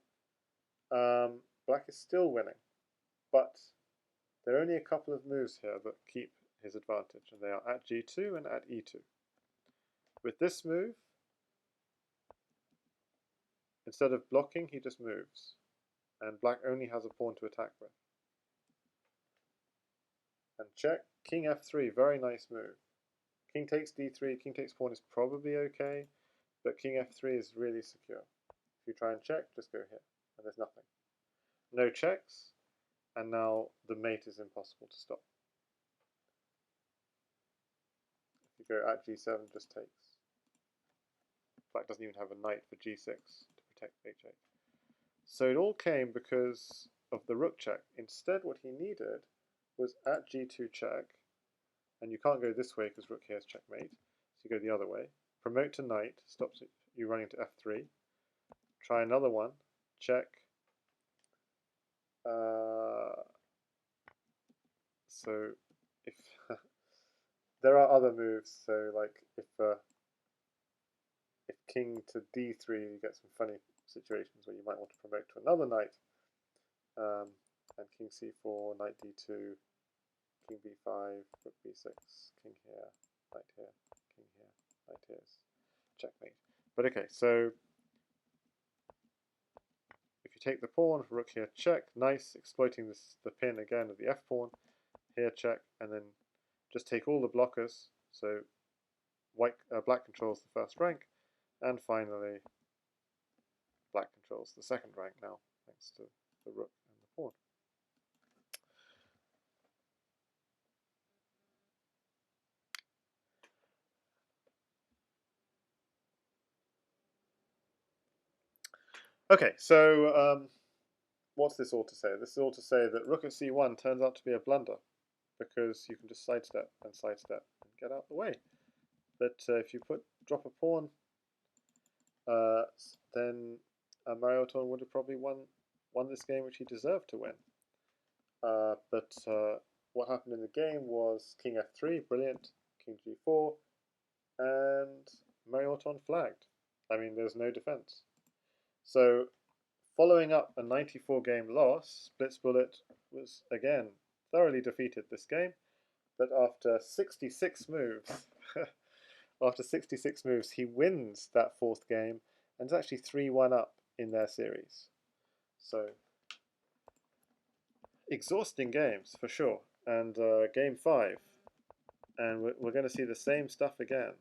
Black is still winning, but there are only a couple of moves here that keep his advantage, and they are at g2 and at e2. With this move, instead of blocking, he just moves, and black only has a pawn to attack with. And check, king f3, very nice move. King takes d3, king takes pawn is probably okay, but king f3 is really secure. If you try and check, just go here, and there's nothing. No checks, and now the mate is impossible to stop. If you go at g7, just takes. Black doesn't even have a knight for g6 to protect h8. So it all came because of the rook check. Instead, what he needed was at g2 check, and you can't go this way because rook here is checkmate, so you go the other way. Promote to knight, stops you running to f3. Try another one, check. So if there are other moves, so like if king to d3, you get some funny situations where you might want to promote to another knight, and king c4, knight d2, king b5, rook b6, king here, knight here, king here, knight here, checkmate. But okay, so if you take the pawn, rook here, check, nice, exploiting the pin again of the f pawn, here check, and then just take all the blockers, so black controls the first rank, and finally black controls the second rank now, thanks to the rook and the pawn. Okay, so what's this all to say? This is all to say that rook at c1 turns out to be a blunder, because you can just sidestep and get out the way. But if you drop a pawn, then Mario Tonn would have probably won this game, which he deserved to win. But what happened in the game was King f3, brilliant, King g4, and Mary-Orton flagged. I mean, there's no defense. So, following up a 94 game loss, Blitzbullet was again thoroughly defeated this game, but after 66 moves, after 66 moves, he wins that fourth game and is actually 3-1 up in their series. So, exhausting games for sure. And game 5, and we're going to see the same stuff again.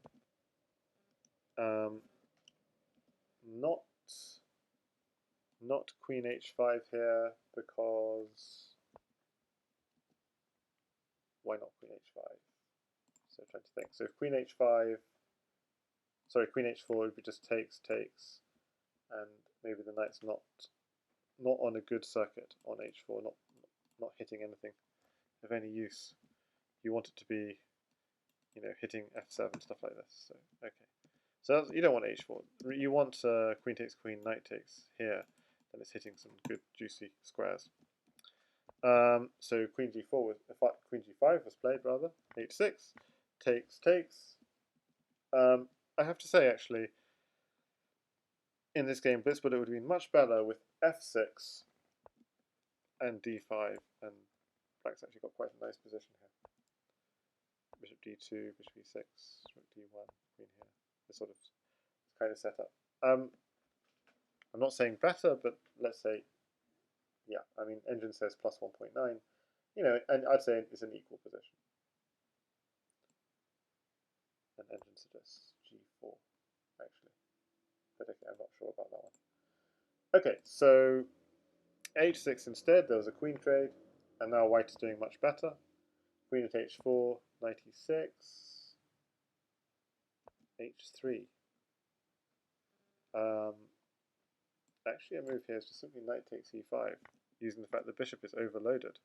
Not Queen h5 here, because why not Queen h5? So trying to think. So if Queen h5, sorry, Queen h4 would be just takes, and maybe the knight's not on a good circuit on h4, not hitting anything of any use. You want it to be, you know, hitting f7, stuff like this. So okay. So you don't want h4. You want queen takes queen, knight takes here. Then it's hitting some good juicy squares. So queen g4 was queen g5 was played rather. h6 takes. I have to say actually, in this game, Blitzbullet would have been much better with f6 and d5, and black's actually got quite a nice position here. Bishop d2, bishop e6, rook d1, queen here. This sort of kind of setup. I'm not saying better, but let's say, yeah, I mean, Engine says plus 1.9, you know, and I'd say it's an equal position. And Engine suggests g4, actually. But okay, I'm not sure about that one. Okay, so h6 instead, there was a queen trade, and now white is doing much better. Queen at h4, knight e6, h3. Actually, a move here is just simply knight takes e5, using the fact the bishop is overloaded.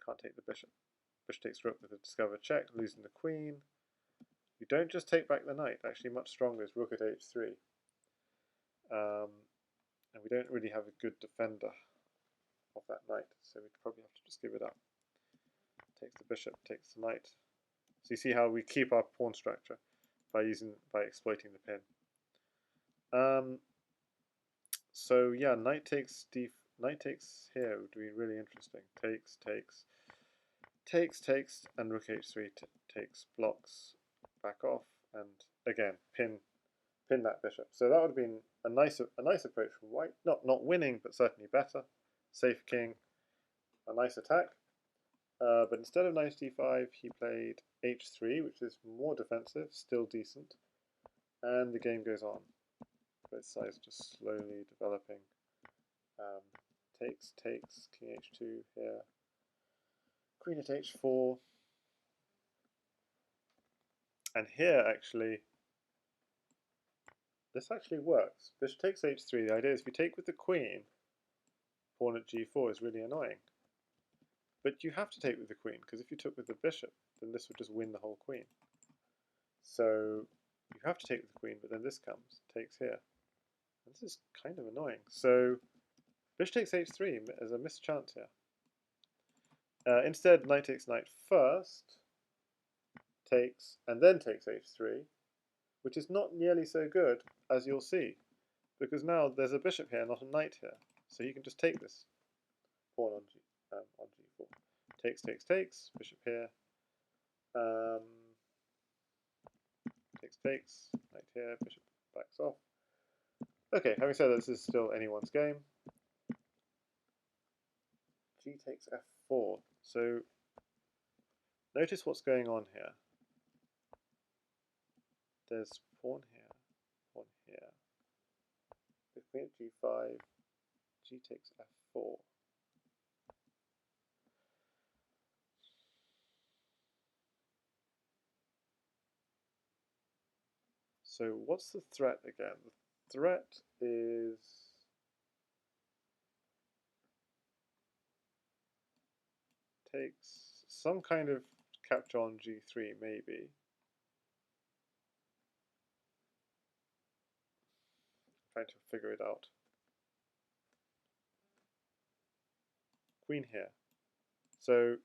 Can't take the bishop. Bishop takes rook with a discovered check, losing the queen. You don't just take back the knight. Actually, much stronger is rook at h3. And we don't really have a good defender of that knight, so we'd probably have to just give it up. Takes the bishop, takes the knight. So you see how we keep our pawn structure by exploiting the pin. So yeah, knight takes here would be really interesting. Takes, and rook h3 takes, blocks, back off, and again pin that bishop. So that would have been a nice approach from white. Not winning, but certainly better. Safe king, a nice attack. But instead of knight d5, he played h3, which is more defensive, still decent, and the game goes on. Both sides just slowly developing. Takes, king h2 here, queen at h4, and here actually, this actually works. Bishop takes h3. The idea is if you take with the queen, pawn at g4 is really annoying. But you have to take with the queen, because if you took with the bishop, then this would just win the whole queen. So you have to take with the queen, but then this comes, takes here. And this is kind of annoying. So bishop takes h3 as a missed chance here. Instead, knight takes knight first, takes, and then takes h3, which is not nearly so good, as you'll see, because now there's a bishop here, not a knight here. So you can just take this pawn on g4. Takes, bishop here. Takes, knight here, bishop backs off. Okay, having said that, this is still anyone's game. G takes f4. So notice what's going on here. There's pawn here. With queen at g5, G takes f4. So what's the threat again? The threat is takes some kind of capture on g3 maybe. Trying to figure it out. queen here. So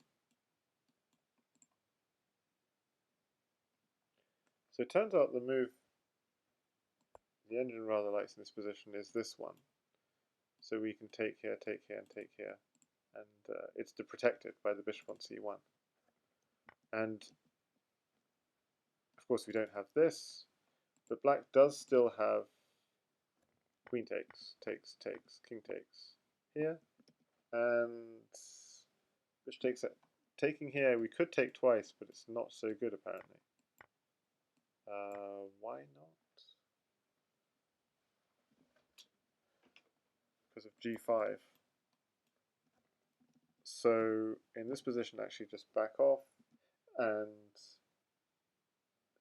it turns out the move the engine rather likes in this position is this one. So we can take here, take here, and take here. And it's protected by the bishop on c1. And of course we don't have this, but black does still have queen takes, takes, takes, king takes here, and bishop takes it. Taking here, we could take twice, but it's not so good apparently. Why not? Because of g5. So in this position, actually just back off, and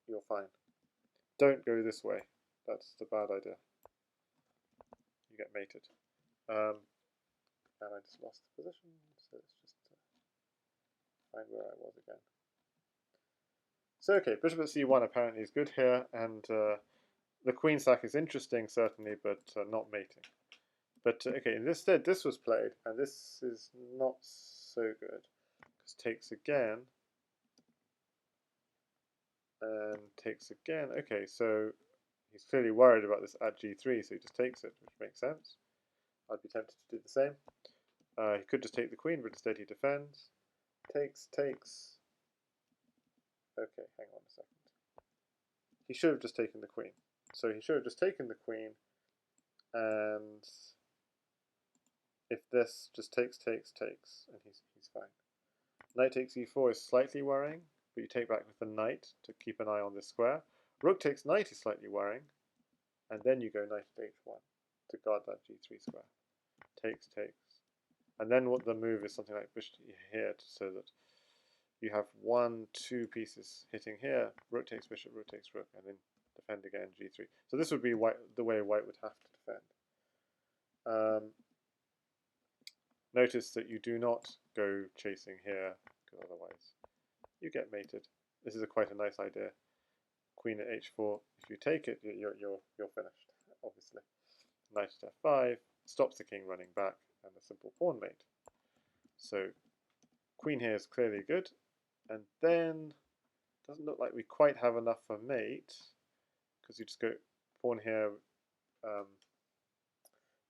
you're fine. Don't go this way. That's the bad idea. You get mated. And I just lost the position, so let's just find where I was again. So okay, bishop at c1 apparently is good here, and the queen sack is interesting certainly, but not mating. But okay, instead this was played, and this is not so good, because takes again, and takes again. Okay, so he's clearly worried about this at g3, so he just takes it, which makes sense. I'd be tempted to do the same. He could just take the queen, but instead he defends. Takes, takes. Okay, hang on a second. He should have just taken the queen. So he should have just taken the queen, and if this just takes, takes, takes, and he's fine. Knight takes e4 is slightly worrying, but you take back with the knight to keep an eye on this square. Rook takes knight is slightly worrying, and then you go knight at h1 to guard that g3 square. Takes, takes. And then what the move is something like bishop here, so that you have 1, 2 pieces hitting here. Rook takes bishop, rook takes rook, and then defend again g3. So this would be the way white would have to defend. Notice that you do not go chasing here, because otherwise you get mated. This is quite a nice idea. Queen at h4. If you take it, you're finished. Obviously, knight at f5 stops the king running back, and a simple pawn mate. So queen here is clearly good, and then doesn't look like we quite have enough for mate, because you just go pawn here. If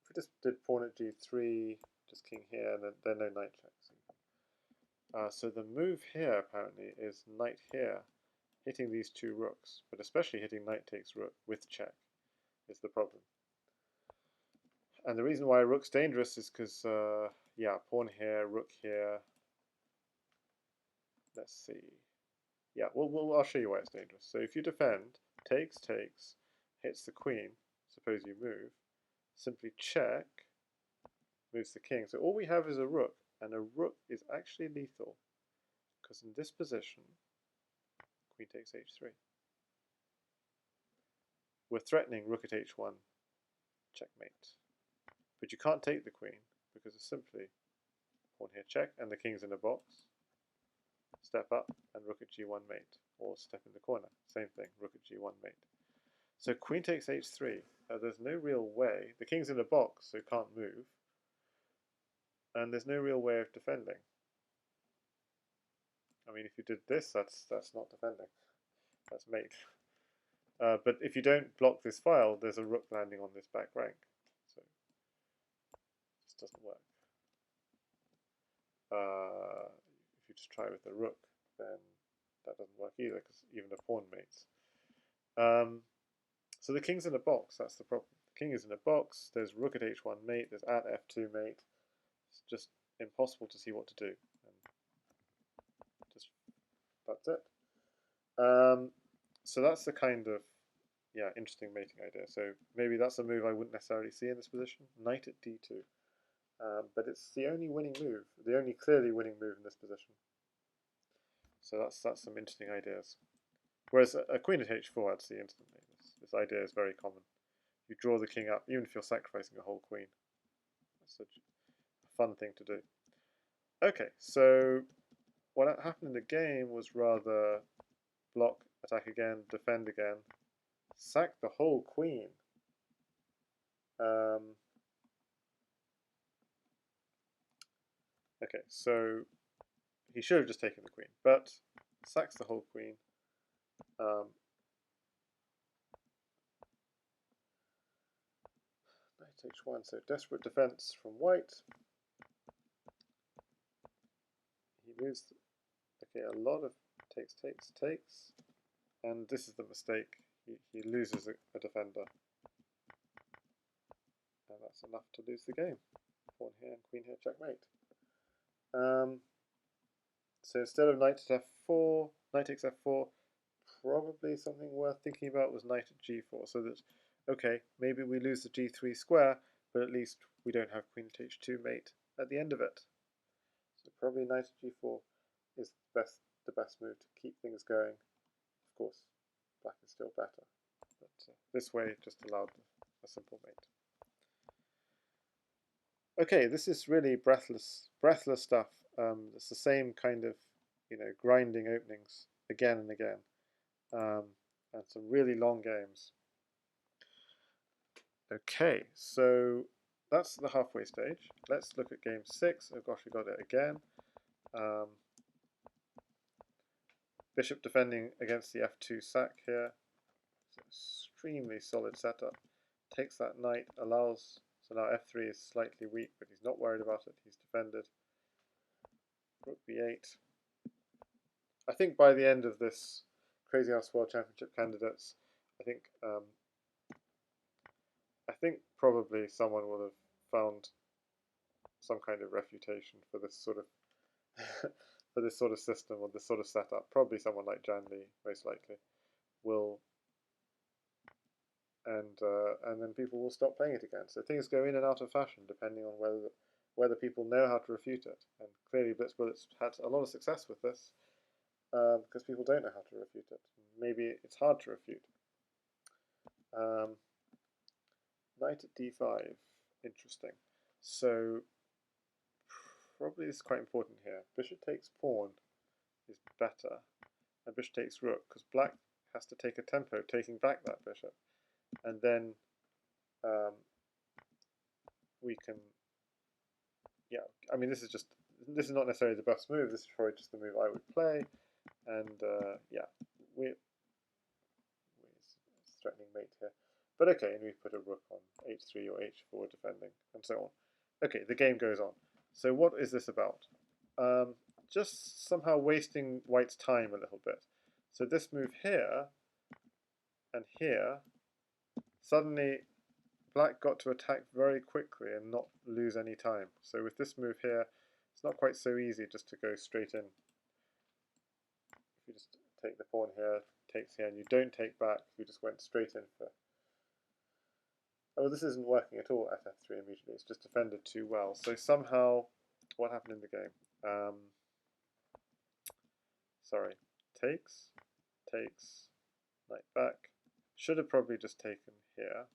we just did pawn at g3, just king here, and then no knight checks. So the move here apparently is knight here, hitting these two rooks, but especially hitting knight takes rook with check is the problem. And the reason why rook's dangerous is because, yeah, pawn here, rook here. Let's see. Yeah, I'll show you why it's dangerous. So if you defend, takes, takes, hits the queen, suppose you move, simply check, moves the king. So all we have is a rook, and a rook is actually lethal, because in this position, queen takes h3. We're threatening rook at h1, checkmate. But you can't take the queen, because it's simply pawn here check, and the king's in a box. Step up, and rook at g1 mate, or step in the corner. Same thing, rook at g1 mate. So queen takes h3. There's no real way. The king's in a box, so it can't move. And there's no real way of defending. I mean, if you did this, that's not defending. That's mate. But if you don't block this file, there's a rook landing on this back rank. So this doesn't work. If you just try with the rook, then that doesn't work either, because even a pawn mates. So the king's in a box, that's the problem. The king is in a box, there's rook at h1 mate, there's at f2 mate. It's just impossible to see what to do. And just that's it. So that's the kind of, yeah, interesting mating idea. So maybe that's a move I wouldn't necessarily see in this position. Knight at d2. But it's the only winning move, the only clearly winning move in this position. So that's some interesting ideas. Whereas a queen at h4 I'd see instantly. This idea is very common. You draw the king up, even if you're sacrificing a whole queen. That's a fun thing to do. Okay, so what happened in the game was rather block, attack again, defend again, sack the whole queen. Okay, so he should have just taken the queen, but sacks the whole queen. Knight h1, so desperate defense from white. He moves. Okay, a lot of takes, and this is the mistake. He loses a defender, and that's enough to lose the game. Pawn here and queen here, checkmate. So instead of knight at f4, knight takes f4, probably something worth thinking about was knight at g4, so that, okay, maybe we lose the g3 square, but at least we don't have queen at h2 mate at the end of it. So probably knight at g4 is the best move to keep things going. Of course, black is still better, but this way just allowed a simple mate. Okay, this is really breathless stuff. It's the same kind of, grinding openings again and again, and some really long games. Okay, so that's the halfway stage. Let's look at game 6. Oh gosh, we got it again. Bishop defending against the f2 sack here. It's an extremely solid setup. Takes that knight, allows. So now f3 is slightly weak, but he's not worried about it. He's defended. Rook b8. I think by the end of this Crazy House World Championship candidates, I think probably someone will have found some kind of refutation for this sort of for this sort of system or this sort of setup. Probably someone like Jan Lee, most likely, will, and then people will stop playing it again. So things go in and out of fashion depending on whether people know how to refute it. And clearly, Blitzbullets had a lot of success with this because people don't know how to refute it. Maybe it's hard to refute. Knight at d5, interesting. So probably this is quite important here. Bishop takes pawn is better, and bishop takes rook, because black has to take a tempo taking back that bishop, and then we can, yeah, I mean this is not necessarily the best move, this is probably just the move I would play, and yeah, we're threatening mate here. But okay, and we put a rook on h3 or h4 defending, and so on. Okay, the game goes on. So what is this about? Just somehow wasting white's time a little bit. So this move here and here, suddenly black got to attack very quickly and not lose any time. So with this move here, it's not quite so easy just to go straight in. If you just take the pawn here, takes here, and you don't take back, you just went straight in for... Oh, this isn't working at all at f3 immediately, it's just defended too well. So somehow, what happened in the game? Sorry, takes, knight back. Should have probably just taken here.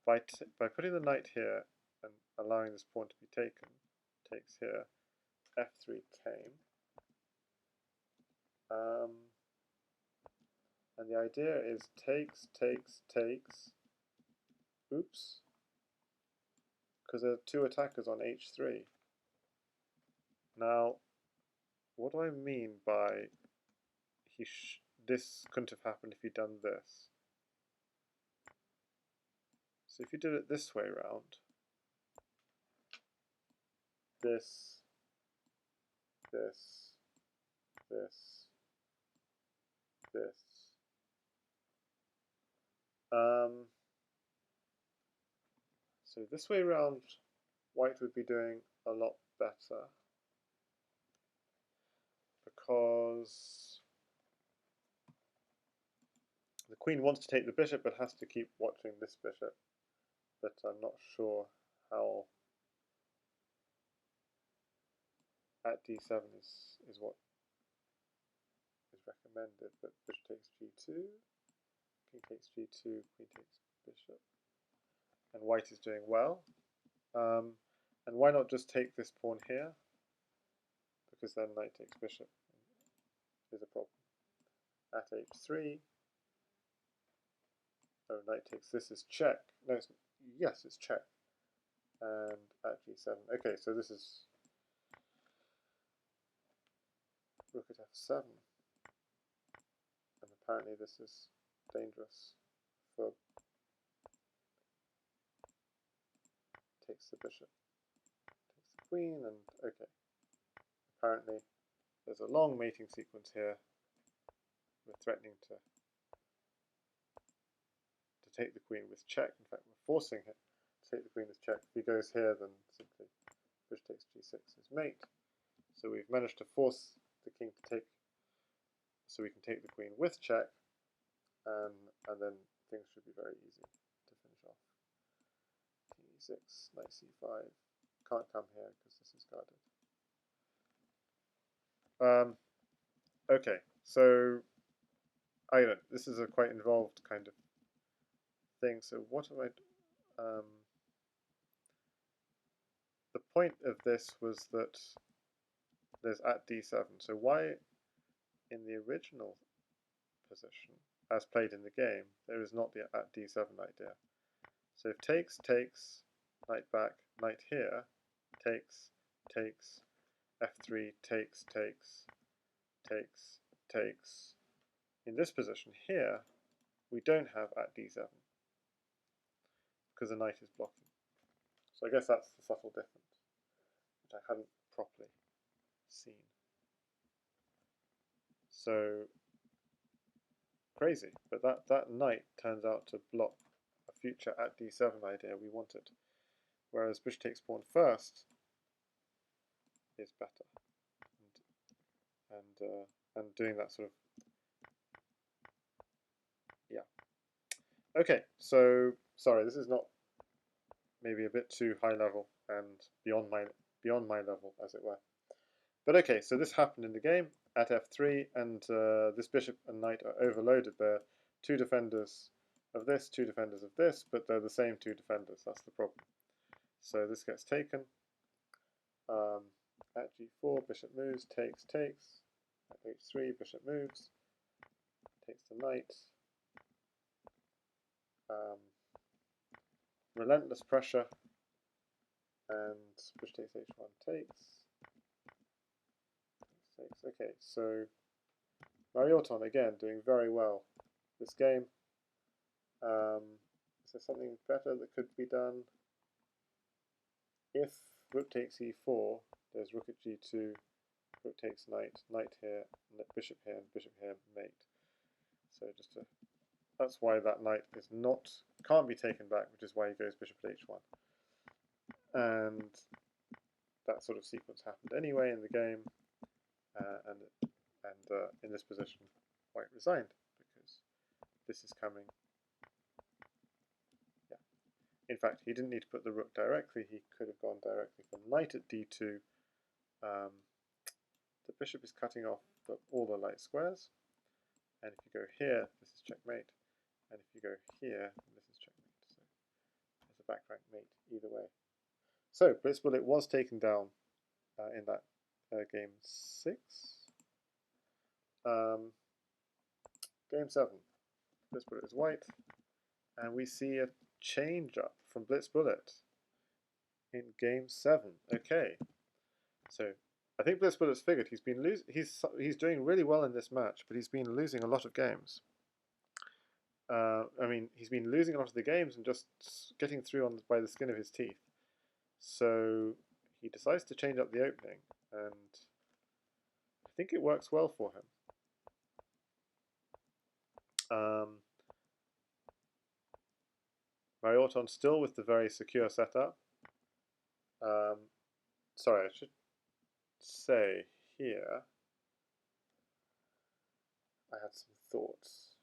By putting the knight here and allowing this pawn to be taken, takes here, f3 came. And the idea is takes. Oops. Because there are two attackers on h3. Now, what do I mean by this couldn't have happened if he'd done this? So if you did it this way round, this, so this way round, white would be doing a lot better because the queen wants to take the bishop but has to keep watching this bishop, but I'm not sure how at d7 is what is recommended, but bishop takes g2, king takes g2, queen takes bishop, and white is doing well. And why not just take this pawn here? Because then knight takes bishop is a problem. At h3, oh, knight takes this is check. No, yes, it's check. And at g7. Okay, so this is rook at f7. And apparently this is dangerous for takes the bishop, takes the queen, and okay. Apparently there's a long mating sequence here. We're threatening to take the queen with check. In fact, we're forcing him to take the queen with check. If he goes here, then simply bishop takes g6 is mate. So we've managed to force the king to take, so we can take the queen with check, and then things should be very easy to finish off. King e6, knight c5. Can't come here because this is guarded. Okay, so I don't know, this is a quite involved kind of thing. So what am I? The point of this was that there's at d7. So why, in the original position, as played in the game, there is not the at d7 idea. So if takes, knight back, knight here, takes, f3, takes. In this position here, we don't have at d7 because the knight is blocking. So I guess that's the subtle difference, which I hadn't properly seen. So crazy, but that knight turns out to block a future at d7 idea we wanted, whereas bishop takes pawn first is better, and doing that sort of, yeah. Okay, so sorry, this is not, maybe a bit too high level and beyond my level, as it were. But okay, so this happened in the game at f3, and this bishop and knight are overloaded. They're two defenders of this, two defenders of this, but they're the same two defenders. That's the problem. So this gets taken. At g4, bishop moves, takes. At h3, bishop moves, takes the knight. Relentless pressure, and bishop takes h1, takes. Okay, so Marioton again doing very well this game. Is there something better that could be done? If rook takes e4, there's rook at g2, rook takes knight, knight here, bishop here, and bishop here, mate. So that's why that knight is can't be taken back, which is why he goes bishop at h1. And that sort of sequence happened anyway in the game, and in this position, white resigned because this is coming. Yeah. In fact, he didn't need to put the rook directly. He could have gone directly from knight at d2. The bishop is cutting off all the light squares, and if you go here, this is checkmate, and if you go here, this is checkmate. So there's a back rank mate either way. So Blitzbullet was taken down in that game 6. Game 7, Blitzbullet is white, and we see a change up from Blitzbullet in game 7. Okay, so I think Blitzbullet's figured he's been he's doing really well in this match, but he's been losing a lot of games. I mean, he's been losing a lot of the games and just getting through by the skin of his teeth. So he decides to change up the opening, and I think it works well for him. Marioton still with the very secure setup. Sorry, I should say here, I had some thoughts.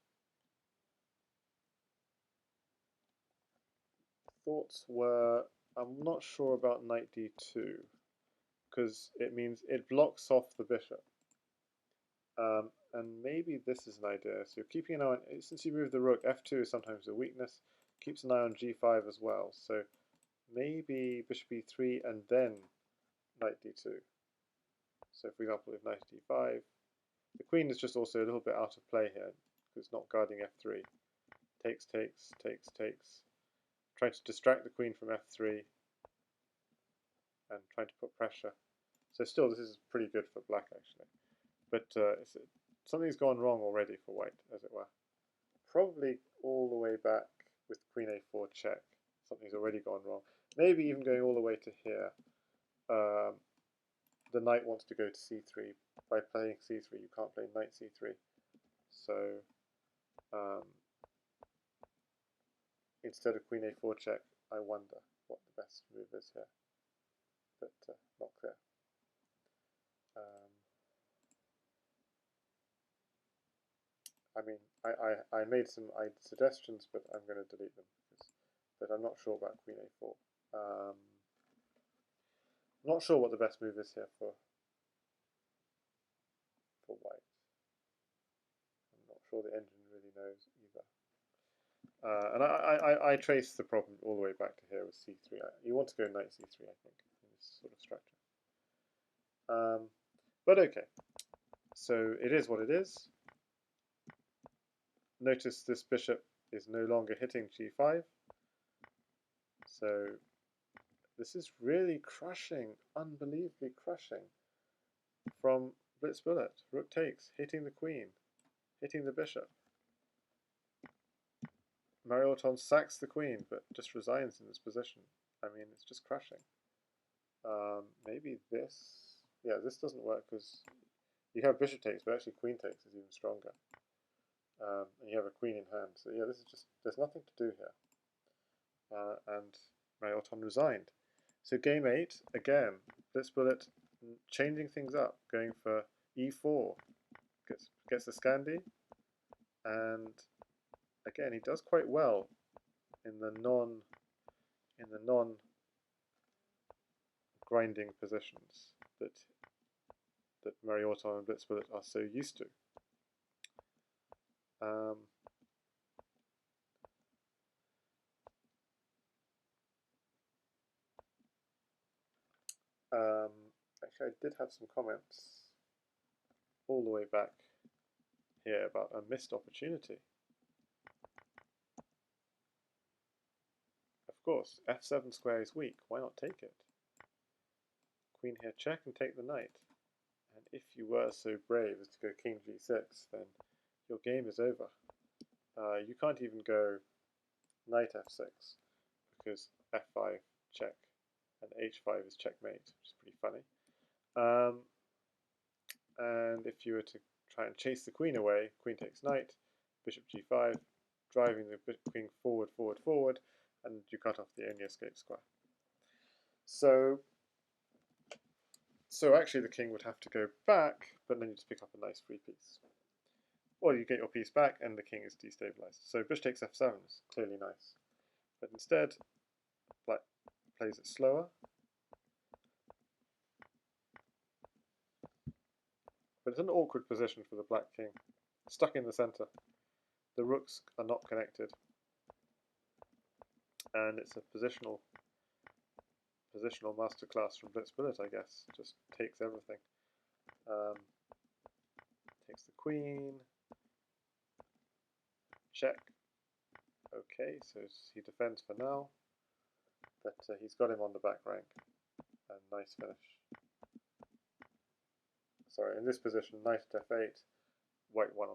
Thoughts were, I'm not sure about knight d2, because it means it blocks off the bishop. And maybe this is an idea. So keeping an eye on, since you move the rook, f2 is sometimes a weakness, keeps an eye on g5 as well. So maybe bishop e3 and then knight d2. So for example, if knight d5, the queen is just also a little bit out of play here, because it's not guarding f3. Takes. Trying to distract the queen from f3 and trying to put pressure. So still, this is pretty good for black, actually. but something's gone wrong already for white, as it were. Probably all the way back with queen a4 check. Something's already gone wrong. Maybe even going all the way to here. The knight wants to go to c3. By playing c3, you can't play knight c3. So instead of queen a4 check, I wonder what the best move is here. But not clear. I mean, I made some suggestions, but I'm going to delete them. But I'm not sure about queen a4. I'm not sure what the best move is here for white. I'm not sure the engine really knows either. And I trace the problem all the way back to here with c3. You want to go knight c3, I think, in this sort of structure. But okay, so it is what it is. Notice this bishop is no longer hitting g5. So this is really crushing, unbelievably crushing from Blitzbullet. Rook takes, hitting the queen, hitting the bishop. Mario-Orton sacks the queen, but just resigns in this position. I mean, it's just crushing. Maybe this... Yeah, this doesn't work because you have bishop takes, but actually queen takes is even stronger. And you have a queen in hand. So yeah, this is just... There's nothing to do here. And Mario-Orton resigned. So game 8, again, Blitzbullet changing things up, going for e4, gets the Scandi, and again he does quite well in the non grinding positions that Mario-Orton and Blitzbullet are so used to. Actually, I did have some comments all the way back here about a missed opportunity. Of course, f7 square is weak. Why not take it? Queen here check and take the knight. And if you were so brave as to go king g6, then your game is over. You can't even go knight f6 because f5 check and h5 is checkmate, which is pretty funny. And if you were to try and chase the queen away, queen takes knight, bishop g5, driving the queen forward, forward, forward, and you cut off the only escape square. So actually the king would have to go back, but then you just pick up a nice free piece. Or you get your piece back and the king is destabilized. So bishop takes f7 is clearly nice. But instead, black plays it slower. But it's an awkward position for the black king. Stuck in the center. The rooks are not connected. And it's a positional masterclass from Blitzbullet, I guess. Just takes everything. Takes the queen. Check. Okay, so he defends for now. But he's got him on the back rank. And nice finish. Sorry, in this position, knight at f8, white won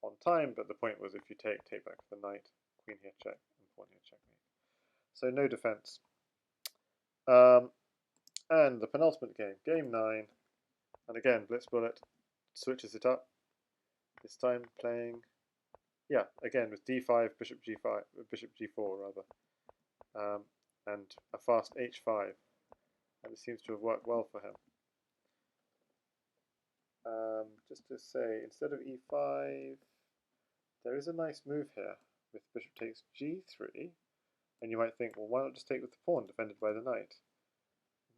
on time, but the point was if you take back the knight, queen here check, and pawn here checkmate. So no defense. And the penultimate game, game 9, and again Blitzbullet switches it up. This time playing, yeah, again with d5, bishop g5, bishop g4 rather, and a fast h5, and it seems to have worked well for him. Just to say, instead of e5, there is a nice move here with bishop takes g3, and you might think, well, why not just take with the pawn defended by the knight?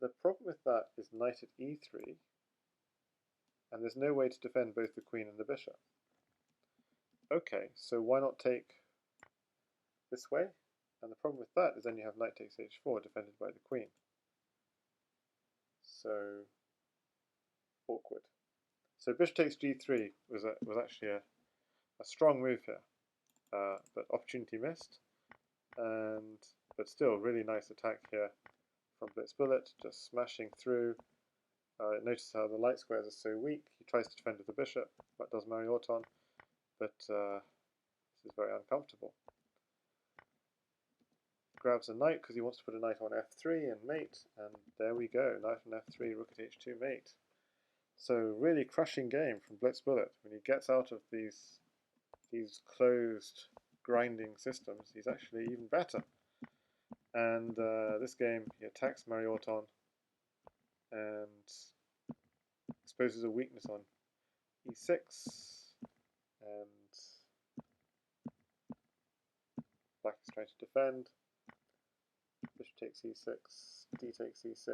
The problem with that is knight at e3, and there's no way to defend both the queen and the bishop. Okay, so why not take this way? And the problem with that is then you have knight takes h4 defended by the queen. So awkward. So bishop takes g3 was actually a strong move here, but opportunity missed. But still, really nice attack here from Blitzbullet, just smashing through. Notice how the light squares are so weak. He tries to defend with the bishop, but does Marioton, but this is very uncomfortable. Grabs a knight because he wants to put a knight on f3 and mate, and there we go, knight on f3, rook at h2, mate. So really crushing game from Blitzbullet. When he gets out of these closed grinding systems, he's actually even better. And this game, he attacks Marioton and exposes a weakness on e6, and black is trying to defend. Bishop takes e6, d takes e6.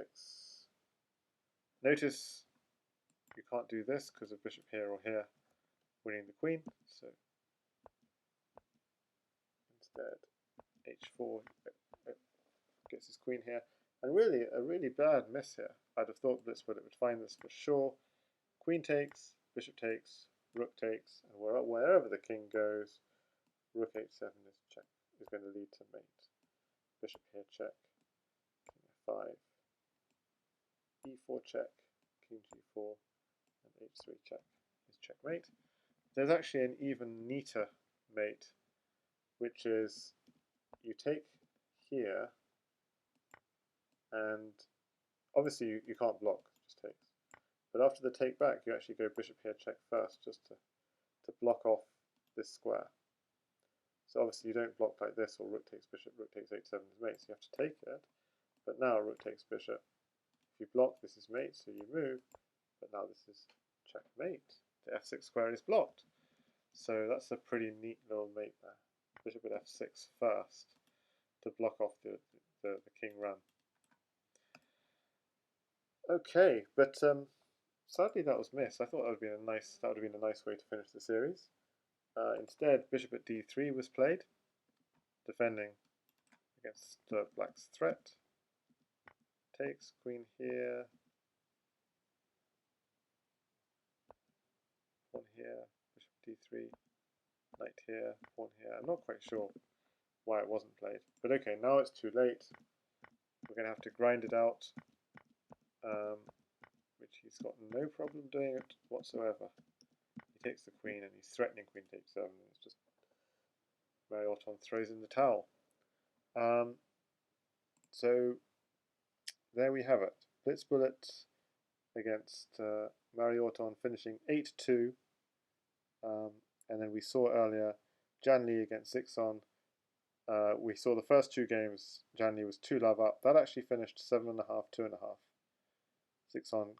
Notice you can't do this because of bishop here or here winning the queen, so instead h4 gets his queen here. And really, a really bad miss here. I'd have thought Blitzbullet would find this for sure. Queen takes, bishop takes, rook takes, and wherever the king goes, rook h7 is going to lead to mate. Bishop here check, king f5, e4 check, king g4, and h3 check is checkmate. There's actually an even neater mate, which is you take here, and obviously you can't block, just takes. But after the take back, you actually go bishop here check first, just to block off this square. So obviously you don't block like this, or rook takes bishop, rook takes h7 is mate, so you have to take it. But now rook takes bishop. If you block, this is mate, so you move. But now this is checkmate. The f6 square is blocked. So that's a pretty neat little mate there. Bishop at f6 first to block off the king run. Okay, but sadly that was missed. I thought that would have been a nice way to finish the series. Instead, bishop at d3 was played, defending against black's threat. Takes, queen here, pawn here, bishop d3, knight here, pawn here. I'm not quite sure why it wasn't played, but okay, now it's too late. We're going to have to grind it out, which he's got no problem doing it whatsoever. He takes the queen and he's threatening queen takes 7, and it's just Marioton throws in the towel. So there we have it. Blitzbullet against Marioton finishing 8-2. And then we saw earlier Janli against Zixon. We saw the first two games, Janli was 2-love up. That actually finished 7.5, 2.5. Zixon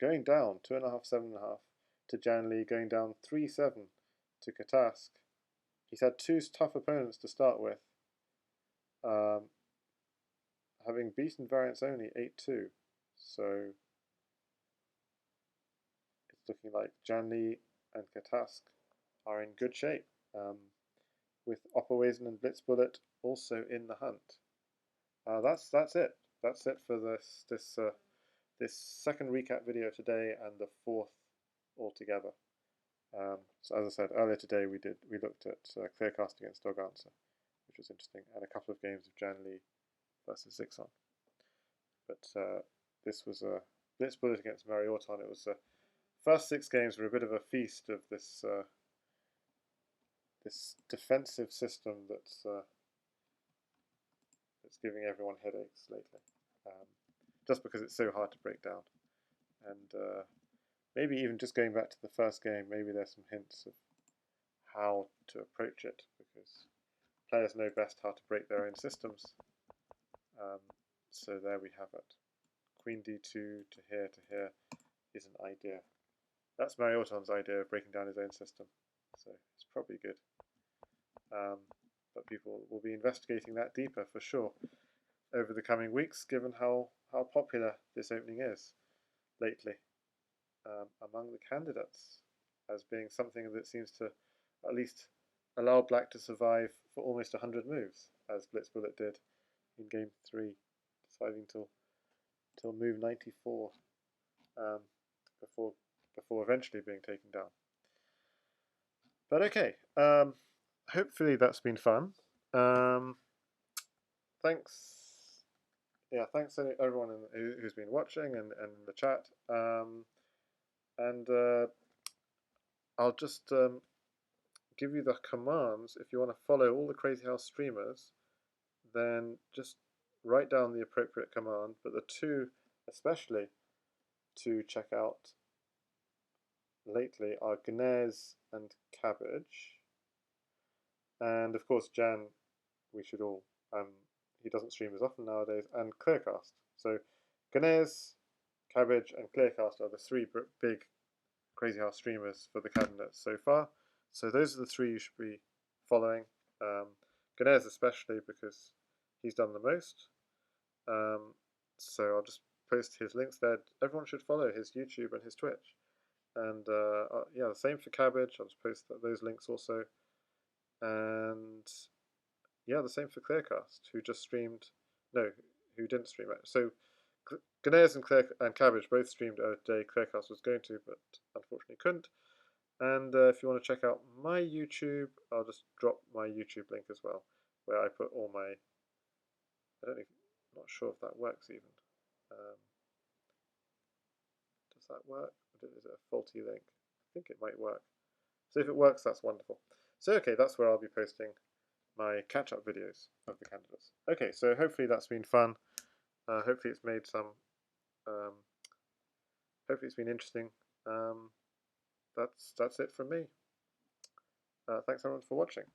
going down 2.5, 7.5 to Janli, going down 3-7 to Katask. He's had two tough opponents to start with, having beaten variants only 8-2. So it's looking like Janli and Katask are in good shape, with Opperweisen and Blitzbullet also in the hunt. That's it. That's it for this second recap video today, and the fourth altogether. So as I said earlier today, we looked at Clearcast against Dogdancer, which was interesting, and a couple of games of Janli versus Zixon. But this was a Blitzbullet against Marioton. It was first 6 games were a bit of a feast of this this defensive system that's giving everyone headaches lately, just because it's so hard to break down. And maybe even just going back to the first game, maybe there's some hints of how to approach it, because players know best how to break their own systems. So there we have it. Queen d2 to here is an idea. That's Marioton's idea of breaking down his own system, so it's probably good. But people will be investigating that deeper for sure over the coming weeks, given how popular this opening is lately among the candidates, as being something that seems to at least allow black to survive for almost 100 moves, as Blitzbullet did in game 3, deciding till move 94 before eventually being taken down. But okay, hopefully that's been fun. Thanks yeah, thanks to everyone who's been watching and in the chat. And I'll just give you the commands if you want to follow all the Crazy House streamers. Then just write down the appropriate command. But the two, especially to check out lately, are Gnez and Cabbage. And of course, Jan, we should all. He doesn't stream as often nowadays, and Clearcast. So, Gnez, Cabbage, and Clearcast are the three big Crazy House streamers for the cabinet so far. So those are the three you should be following. Gnez especially because he's done the most. So I'll just post his links there. Everyone should follow his YouTube and his Twitch. And yeah, the same for Cabbage. I'll just post those links also. And yeah, the same for Clearcast, who just streamed. No, who didn't stream it. So Gnez and Cabbage both streamed a day Clearcast was going to, but unfortunately couldn't. And if you want to check out my YouTube, I'll just drop my YouTube link as well, where I put all my. I'm not sure if that works even. Does that work? Is it a faulty link? I think it might work. So if it works, that's wonderful. So okay, that's where I'll be posting my catch-up videos of the candidates. Okay, so hopefully that's been fun. Hopefully it's made some. Hopefully it's been interesting. That's it from me. Thanks everyone for watching.